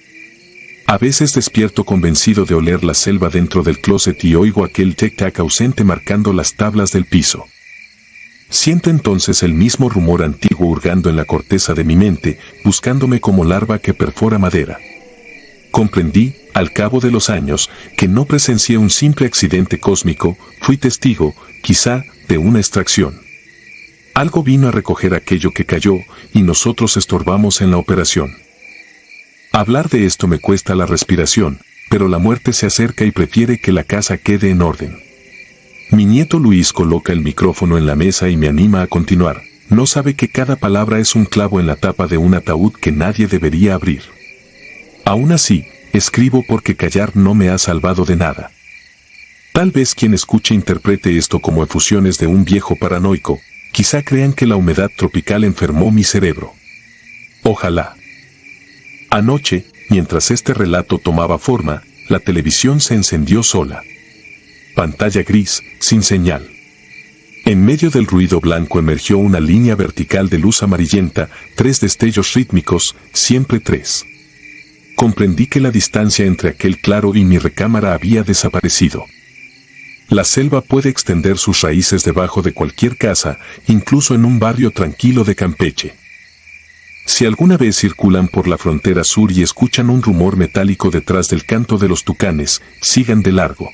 [SPEAKER 1] A veces despierto convencido de oler la selva dentro del closet y oigo aquel tic-tac ausente marcando las tablas del piso. Siento entonces el mismo rumor antiguo hurgando en la corteza de mi mente, buscándome como larva que perfora madera. Comprendí, al cabo de los años, que no presencié un simple accidente cósmico, fui testigo, quizá, de una extracción. Algo vino a recoger aquello que cayó, y nosotros estorbamos en la operación. Hablar de esto me cuesta la respiración, pero la muerte se acerca y prefiere que la casa quede en orden. Mi nieto Luis coloca el micrófono en la mesa y me anima a continuar. No sabe que cada palabra es un clavo en la tapa de un ataúd que nadie debería abrir. Aún así, escribo porque callar no me ha salvado de nada. Tal vez quien escuche interprete esto como efusiones de un viejo paranoico, quizá crean que la humedad tropical enfermó mi cerebro. Ojalá. Anoche, mientras este relato tomaba forma, la televisión se encendió sola. Pantalla gris, sin señal. En medio del ruido blanco emergió una línea vertical de luz amarillenta, 3 destellos rítmicos, siempre 3. Comprendí que la distancia entre aquel claro y mi recámara había desaparecido. La selva puede extender sus raíces debajo de cualquier casa, incluso en un barrio tranquilo de Campeche. Si alguna vez circulan por la frontera sur y escuchan un rumor metálico detrás del canto de los tucanes, sigan de largo.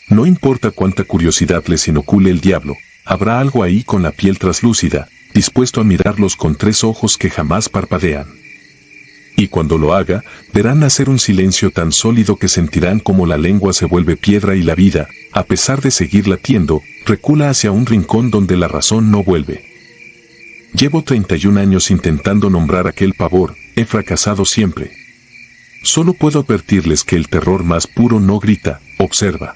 [SPEAKER 1] No importa cuánta curiosidad les inocule el diablo, habrá algo ahí con la piel traslúcida, dispuesto a mirarlos con 3 ojos que jamás parpadean. Y cuando lo haga, verán nacer un silencio tan sólido que sentirán como la lengua se vuelve piedra y la vida, a pesar de seguir latiendo, recula hacia un rincón donde la razón no vuelve. Llevo 31 años intentando nombrar aquel pavor, he fracasado siempre. Solo puedo advertirles que el terror más puro no grita, observa.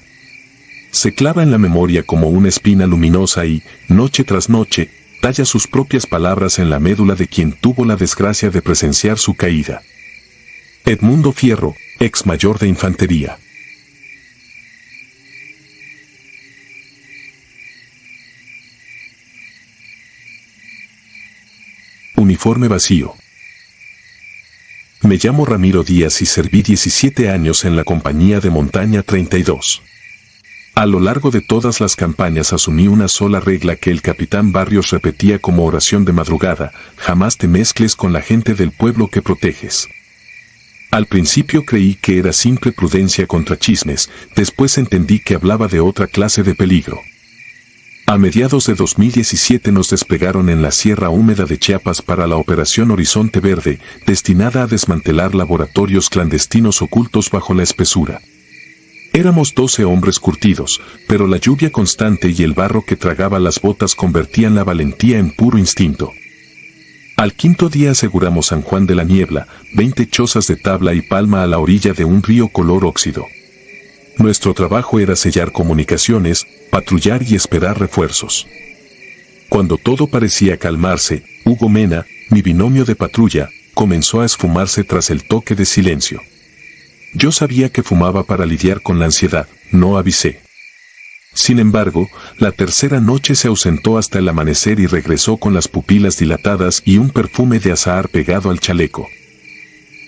[SPEAKER 1] Se clava en la memoria como una espina luminosa y, noche tras noche, talla sus propias palabras en la médula de quien tuvo la desgracia de presenciar su caída. Edmundo Fierro, ex mayor de infantería. Uniforme vacío. Me llamo Ramiro Díaz y serví 17 años en la compañía de Montaña 32. A lo largo de todas las campañas asumí una sola regla que el capitán Barrios repetía como oración de madrugada: jamás te mezcles con la gente del pueblo que proteges. Al principio creí que era simple prudencia contra chismes, después entendí que hablaba de otra clase de peligro. A mediados de 2017 nos desplegaron en la Sierra Húmeda de Chiapas para la Operación Horizonte Verde, destinada a desmantelar laboratorios clandestinos ocultos bajo la espesura. Éramos 12 hombres curtidos, pero la lluvia constante y el barro que tragaba las botas convertían la valentía en puro instinto. Al 5.º día aseguramos San Juan de la Niebla, 20 chozas de tabla y palma a la orilla de un río color óxido. Nuestro trabajo era sellar comunicaciones, patrullar y esperar refuerzos. Cuando todo parecía calmarse, Hugo Mena, mi binomio de patrulla, comenzó a esfumarse tras el toque de silencio. Yo sabía que fumaba para lidiar con la ansiedad, no avisé. Sin embargo, la tercera noche se ausentó hasta el amanecer y regresó con las pupilas dilatadas y un perfume de azahar pegado al chaleco.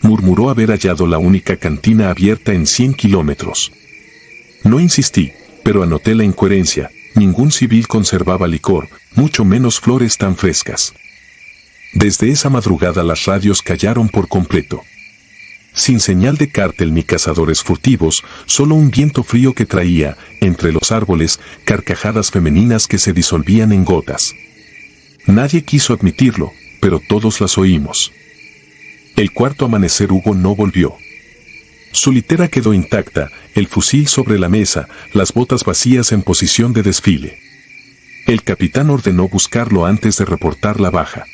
[SPEAKER 1] Murmuró haber hallado la única cantina abierta en 100 kilómetros. No insistí, pero anoté la incoherencia: ningún civil conservaba licor, mucho menos flores tan frescas. Desde esa madrugada las radios callaron por completo. Sin señal de cártel ni cazadores furtivos, solo un viento frío que traía, entre los árboles, carcajadas femeninas que se disolvían en gotas. Nadie quiso admitirlo, pero todos las oímos. El cuarto amanecer Hugo no volvió. Su litera quedó intacta, el fusil sobre la mesa, las botas vacías en posición de desfile. El capitán ordenó buscarlo antes de reportar la baja.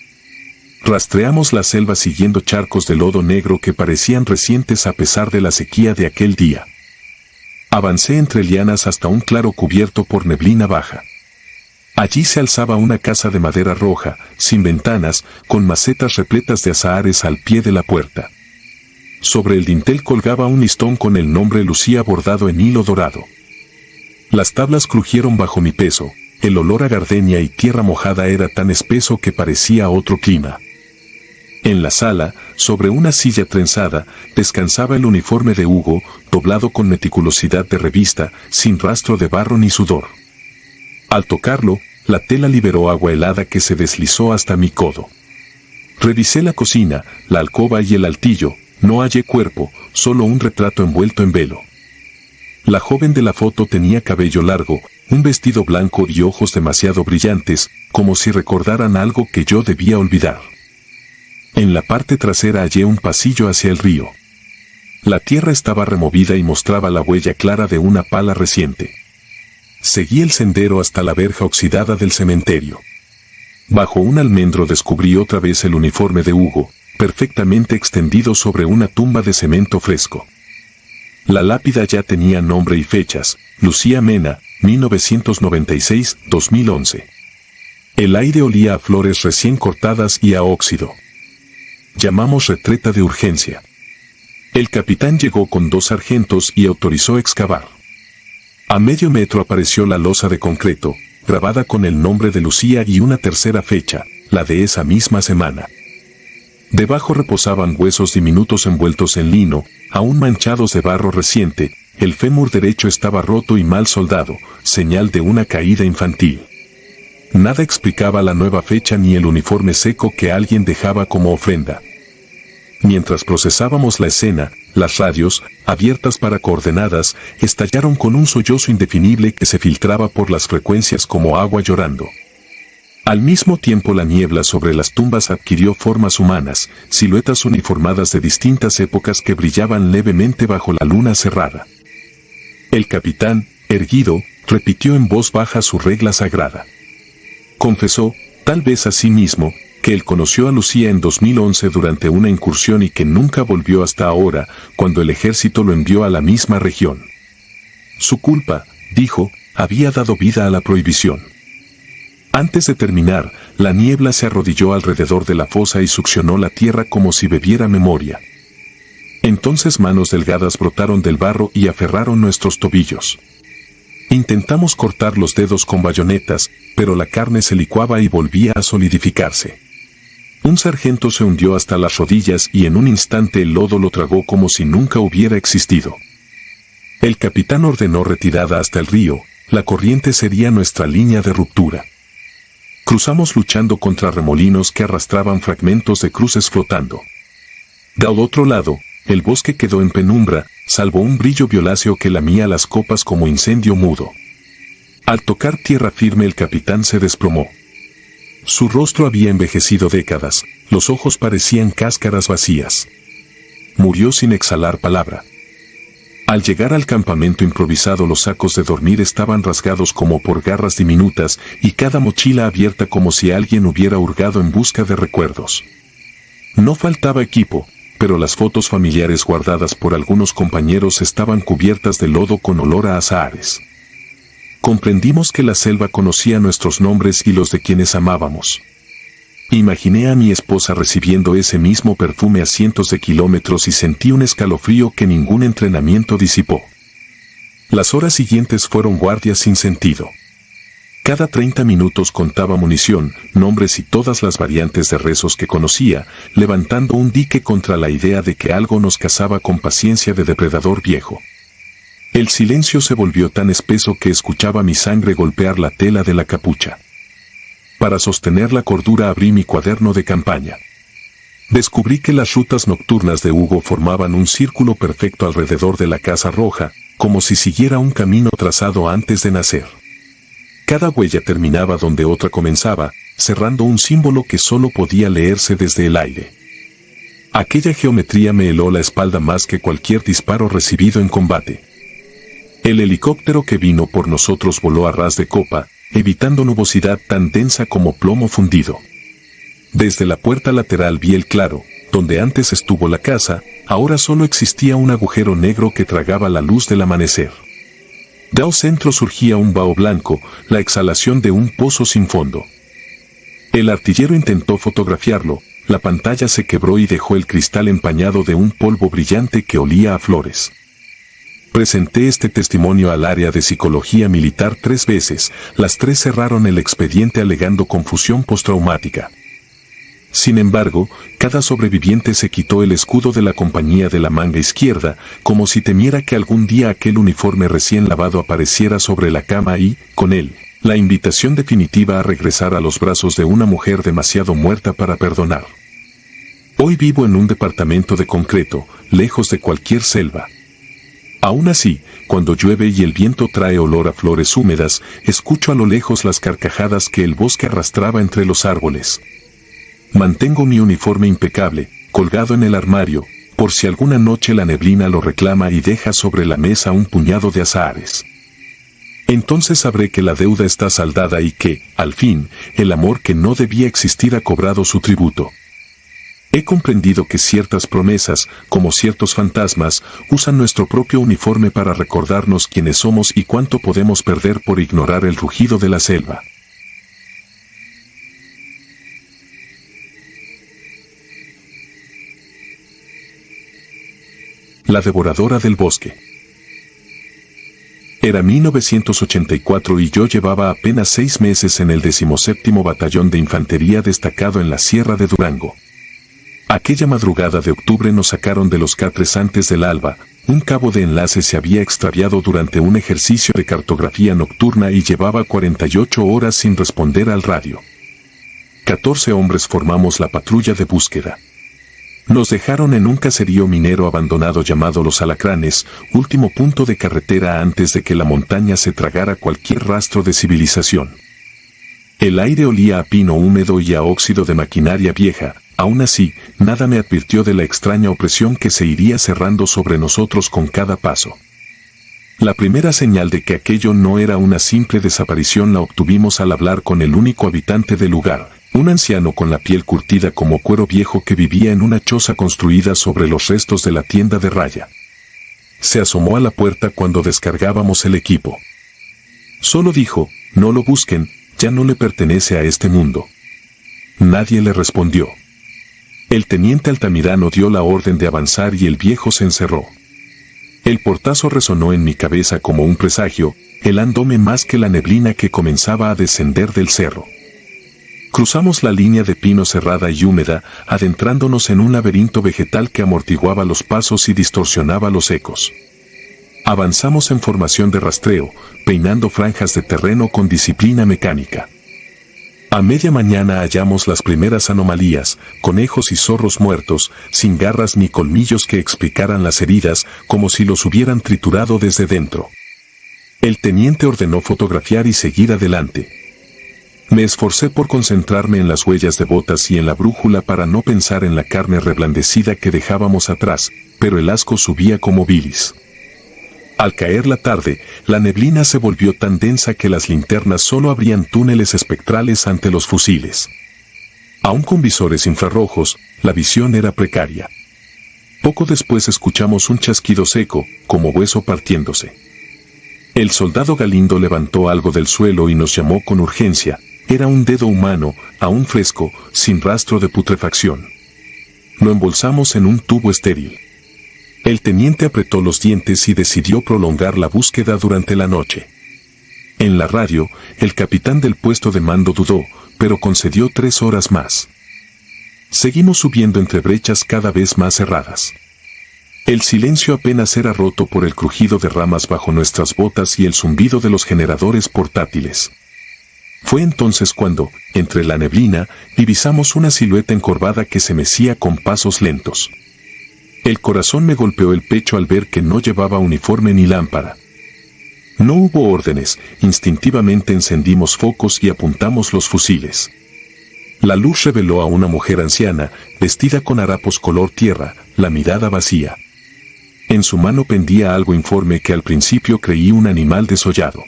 [SPEAKER 1] Rastreamos la selva siguiendo charcos de lodo negro que parecían recientes a pesar de la sequía de aquel día. Avancé entre lianas hasta un claro cubierto por neblina baja. Allí se alzaba una casa de madera roja, sin ventanas, con macetas repletas de azahares al pie de la puerta. Sobre el dintel colgaba un listón con el nombre Lucía bordado en hilo dorado. Las tablas crujieron bajo mi peso, el olor a gardenia y tierra mojada era tan espeso que parecía otro clima. En la sala, sobre una silla trenzada, descansaba el uniforme de Hugo, doblado con meticulosidad de revista, sin rastro de barro ni sudor. Al tocarlo, la tela liberó agua helada que se deslizó hasta mi codo. Revisé la cocina, la alcoba y el altillo. No hallé cuerpo, solo un retrato envuelto en velo. La joven de la foto tenía cabello largo, un vestido blanco y ojos demasiado brillantes, como si recordaran algo que yo debía olvidar. En la parte trasera hallé un pasillo hacia el río. La tierra estaba removida y mostraba la huella clara de una pala reciente. Seguí el sendero hasta la verja oxidada del cementerio. Bajo un almendro descubrí otra vez el uniforme de Hugo, perfectamente extendido sobre una tumba de cemento fresco. La lápida ya tenía nombre y fechas: Lucía Mena, 1996-2011. El aire olía a flores recién cortadas y a óxido. Llamamos retreta de urgencia. El capitán llegó con 2 sargentos y autorizó excavar. A medio metro apareció la losa de concreto, grabada con el nombre de Lucía y una tercera fecha, la de esa misma semana. Debajo reposaban huesos diminutos envueltos en lino, aún manchados de barro reciente, el fémur derecho estaba roto y mal soldado, señal de una caída infantil. Nada explicaba la nueva fecha ni el uniforme seco que alguien dejaba como ofrenda. Mientras procesábamos la escena, las radios, abiertas para coordenadas, estallaron con un sollozo indefinible que se filtraba por las frecuencias como agua llorando. Al mismo tiempo la niebla sobre las tumbas adquirió formas humanas, siluetas uniformadas de distintas épocas que brillaban levemente bajo la luna cerrada. El capitán, erguido, repitió en voz baja su regla sagrada. Confesó, tal vez a sí mismo, que él conoció a Lucía en 2011 durante una incursión y que nunca volvió hasta ahora, cuando el ejército lo envió a la misma región. Su culpa, dijo, había dado vida a la prohibición. Antes de terminar, la niebla se arrodilló alrededor de la fosa y succionó la tierra como si bebiera memoria. Entonces manos delgadas brotaron del barro y aferraron nuestros tobillos. Intentamos cortar los dedos con bayonetas, pero la carne se licuaba y volvía a solidificarse. Un sargento se hundió hasta las rodillas y en un instante el lodo lo tragó como si nunca hubiera existido. El capitán ordenó retirada hasta el río, la corriente sería nuestra línea de ruptura. Cruzamos luchando contra remolinos que arrastraban fragmentos de cruces flotando. Del otro lado, el bosque quedó en penumbra, salvo un brillo violáceo que lamía las copas como incendio mudo. Al tocar tierra firme el capitán se desplomó. Su rostro había envejecido décadas, los ojos parecían cáscaras vacías. Murió sin exhalar palabra. Al llegar al campamento improvisado los sacos de dormir estaban rasgados como por garras diminutas y cada mochila abierta como si alguien hubiera hurgado en busca de recuerdos. No faltaba equipo, pero las fotos familiares guardadas por algunos compañeros estaban cubiertas de lodo con olor a azahares. Comprendimos que la selva conocía nuestros nombres y los de quienes amábamos. Imaginé a mi esposa recibiendo ese mismo perfume a cientos de kilómetros y sentí un escalofrío que ningún entrenamiento disipó. Las horas siguientes fueron guardias sin sentido. Cada 30 minutos contaba munición, nombres y todas las variantes de rezos que conocía, levantando un dique contra la idea de que algo nos cazaba con paciencia de depredador viejo. El silencio se volvió tan espeso que escuchaba mi sangre golpear la tela de la capucha. Para sostener la cordura abrí mi cuaderno de campaña. Descubrí que las rutas nocturnas de Hugo formaban un círculo perfecto alrededor de la Casa Roja, como si siguiera un camino trazado antes de nacer. Cada huella terminaba donde otra comenzaba, cerrando un símbolo que solo podía leerse desde el aire. Aquella geometría me heló la espalda más que cualquier disparo recibido en combate. El helicóptero que vino por nosotros voló a ras de copa, evitando nubosidad tan densa como plomo fundido. Desde la puerta lateral vi el claro, donde antes estuvo la casa, ahora solo existía un agujero negro que tragaba la luz del amanecer. Del centro surgía un vaho blanco, la exhalación de un pozo sin fondo. El artillero intentó fotografiarlo, la pantalla se quebró y dejó el cristal empañado de un polvo brillante que olía a flores. Presenté este testimonio al área de psicología militar 3 veces, las 3 cerraron el expediente alegando confusión postraumática. Sin embargo, cada sobreviviente se quitó el escudo de la compañía de la manga izquierda, como si temiera que algún día aquel uniforme recién lavado apareciera sobre la cama y, con él, la invitación definitiva a regresar a los brazos de una mujer demasiado muerta para perdonar. Hoy vivo en un departamento de concreto, lejos de cualquier selva. Aún así, cuando llueve y el viento trae olor a flores húmedas, escucho a lo lejos las carcajadas que el bosque arrastraba entre los árboles. Mantengo mi uniforme impecable, colgado en el armario, por si alguna noche la neblina lo reclama y deja sobre la mesa un puñado de azahares. Entonces sabré que la deuda está saldada y que, al fin, el amor que no debía existir ha cobrado su tributo. He comprendido que ciertas promesas, como ciertos fantasmas, usan nuestro propio uniforme para recordarnos quiénes somos y cuánto podemos perder por ignorar el rugido de la selva. La devoradora del bosque. Era 1984 y yo llevaba apenas 6 meses en el 17º Batallón de Infantería destacado en la Sierra de Durango. Aquella madrugada de octubre nos sacaron de los catres antes del alba, Un cabo de enlace se había extraviado durante un ejercicio de cartografía nocturna y llevaba 48 horas sin responder al radio. 14 hombres formamos la patrulla de búsqueda. Nos dejaron en un caserío minero abandonado llamado Los Alacranes, último punto de carretera antes de que la montaña se tragara cualquier rastro de civilización. El aire olía a pino húmedo y a óxido de maquinaria vieja. Aún así, nada me advirtió de la extraña opresión que se iría cerrando sobre nosotros con cada paso. La primera señal de que aquello no era una simple desaparición la obtuvimos al hablar con el único habitante del lugar, un anciano con la piel curtida como cuero viejo que vivía en una choza construida sobre los restos de la tienda de raya. Se asomó a la puerta cuando descargábamos el equipo. Solo dijo, no lo busquen, ya no le pertenece a este mundo. Nadie le respondió. El teniente Altamirano dio la orden de avanzar y el viejo se encerró. El portazo resonó en mi cabeza como un presagio, helándome más que la neblina que comenzaba a descender del cerro. Cruzamos la línea de pino cerrada y húmeda, adentrándonos en un laberinto vegetal que amortiguaba los pasos y distorsionaba los ecos. Avanzamos en formación de rastreo, peinando franjas de terreno con disciplina mecánica. A media mañana hallamos las primeras anomalías, conejos y zorros muertos, sin garras ni colmillos que explicaran las heridas, como si los hubieran triturado desde dentro. El teniente ordenó fotografiar y seguir adelante. Me esforcé por concentrarme en las huellas de botas y en la brújula para no pensar en la carne reblandecida que dejábamos atrás, pero el asco subía como bilis. Al caer la tarde, la neblina se volvió tan densa que las linternas solo abrían túneles espectrales ante los fusiles. Aún con visores infrarrojos, la visión era precaria. Poco después escuchamos un chasquido seco, como hueso partiéndose. El soldado Galindo levantó algo del suelo y nos llamó con urgencia. Era un dedo humano, aún fresco, sin rastro de putrefacción. Lo embolsamos en un tubo estéril. El teniente apretó los dientes y decidió prolongar la búsqueda durante la noche. En la radio, el capitán del puesto de mando dudó, pero concedió 3 horas más. Seguimos subiendo entre brechas cada vez más cerradas. El silencio apenas era roto por el crujido de ramas bajo nuestras botas y el zumbido de los generadores portátiles. Fue entonces cuando, entre la neblina, divisamos una silueta encorvada que se mecía con pasos lentos. El corazón me golpeó el pecho al ver que no llevaba uniforme ni lámpara. No hubo órdenes, instintivamente encendimos focos y apuntamos los fusiles. La luz reveló a una mujer anciana, vestida con harapos color tierra, la mirada vacía. En su mano pendía algo informe que al principio creí un animal desollado.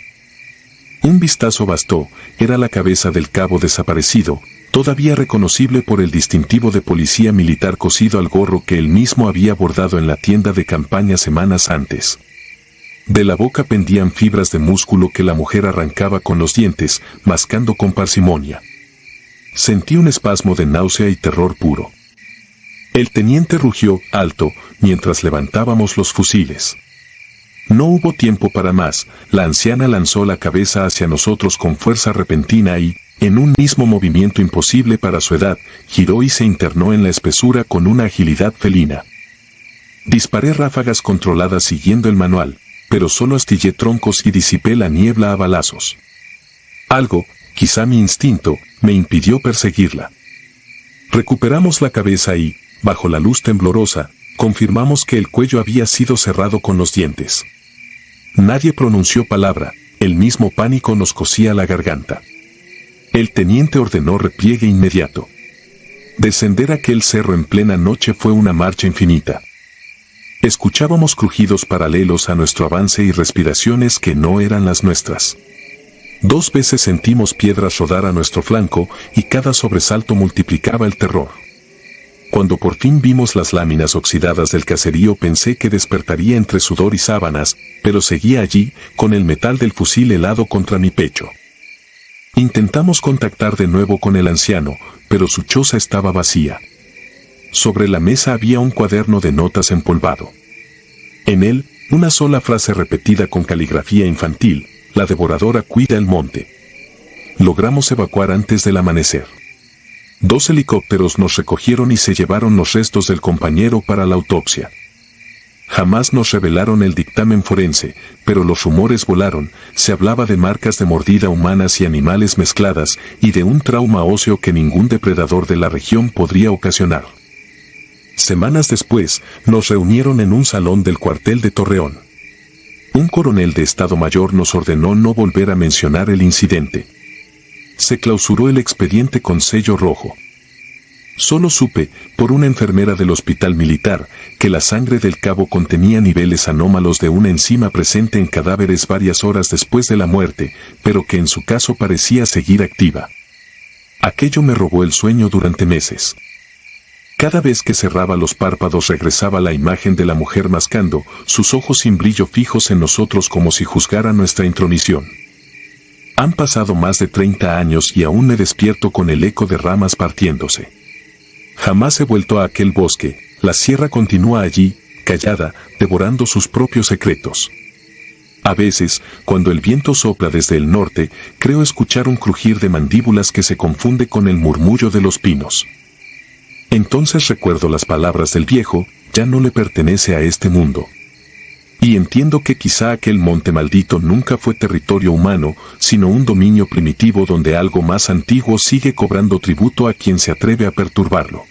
[SPEAKER 1] Un vistazo bastó, era la cabeza del cabo desaparecido, todavía reconocible por el distintivo de policía militar cosido al gorro que él mismo había bordado en la tienda de campaña semanas antes. De la boca pendían fibras de músculo que la mujer arrancaba con los dientes, mascando con parsimonia. Sentí un espasmo de náusea y terror puro. El teniente rugió alto mientras levantábamos los fusiles. No hubo tiempo para más, la anciana lanzó la cabeza hacia nosotros con fuerza repentina y, en un mismo movimiento imposible para su edad, giró y se internó en la espesura con una agilidad felina. Disparé ráfagas controladas siguiendo el manual, pero solo astillé troncos y disipé la niebla a balazos. Algo, quizá mi instinto, me impidió perseguirla. Recuperamos la cabeza y, bajo la luz temblorosa, confirmamos que el cuello había sido cerrado con los dientes. Nadie pronunció palabra, el mismo pánico nos cosía la garganta. El teniente ordenó repliegue inmediato. Descender aquel cerro en plena noche fue una marcha infinita. Escuchábamos crujidos paralelos a nuestro avance y respiraciones que no eran las nuestras. 2 veces sentimos piedras rodar a nuestro flanco y cada sobresalto multiplicaba el terror. Cuando por fin vimos las láminas oxidadas del caserío pensé que despertaría entre sudor y sábanas, pero seguía allí, con el metal del fusil helado contra mi pecho. Intentamos contactar de nuevo con el anciano, pero su choza estaba vacía. Sobre la mesa había un cuaderno de notas empolvado. En él, una sola frase repetida con caligrafía infantil: la devoradora cuida el monte. Logramos evacuar antes del amanecer. 2 helicópteros nos recogieron y se llevaron los restos del compañero para la autopsia. Jamás nos revelaron el dictamen forense, pero los rumores volaron, se hablaba de marcas de mordida humanas y animales mezcladas, y de un trauma óseo que ningún depredador de la región podría ocasionar. Semanas después, nos reunieron en un salón del cuartel de Torreón. Un coronel de Estado Mayor nos ordenó no volver a mencionar el incidente. Se clausuró el expediente con sello rojo. Solo supe, por una enfermera del hospital militar, que la sangre del cabo contenía niveles anómalos de una enzima presente en cadáveres varias horas después de la muerte, pero que en su caso parecía seguir activa. Aquello me robó el sueño durante meses. Cada vez que cerraba los párpados regresaba la imagen de la mujer mascando, sus ojos sin brillo fijos en nosotros como si juzgara nuestra intromisión. Han pasado más de 30 años y aún me despierto con el eco de ramas partiéndose. Jamás he vuelto a aquel bosque, la sierra continúa allí, callada, devorando sus propios secretos. A veces, cuando el viento sopla desde el norte, creo escuchar un crujir de mandíbulas que se confunde con el murmullo de los pinos. Entonces recuerdo las palabras del viejo, ya no le pertenece a este mundo. Y entiendo que quizá aquel monte maldito nunca fue territorio humano, sino un dominio primitivo donde algo más antiguo sigue cobrando tributo a quien se atreve a perturbarlo.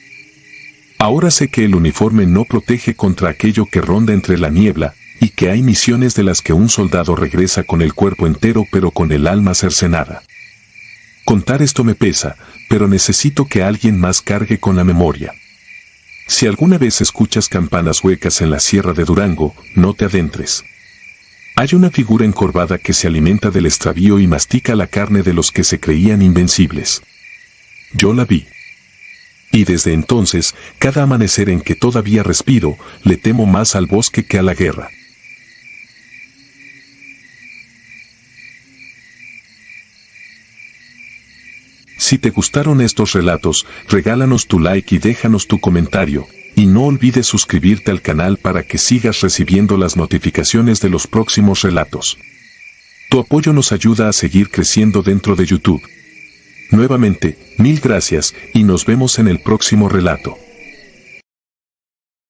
[SPEAKER 1] Ahora sé que el uniforme no protege contra aquello que ronda entre la niebla, y que hay misiones de las que un soldado regresa con el cuerpo entero pero con el alma cercenada. Contar esto me pesa, pero necesito que alguien más cargue con la memoria. Si alguna vez escuchas campanas huecas en la sierra de Durango, no te adentres. Hay una figura encorvada que se alimenta del extravío y mastica la carne de los que se creían invencibles. Yo la vi. Y desde entonces, cada amanecer en que todavía respiro, le temo más al bosque que a la guerra. Si te gustaron estos relatos, regálanos tu like y déjanos tu comentario, y no olvides suscribirte al canal para que sigas recibiendo las notificaciones de los próximos relatos. Tu apoyo nos ayuda a seguir creciendo dentro de YouTube. Nuevamente, mil gracias y nos vemos en el próximo relato.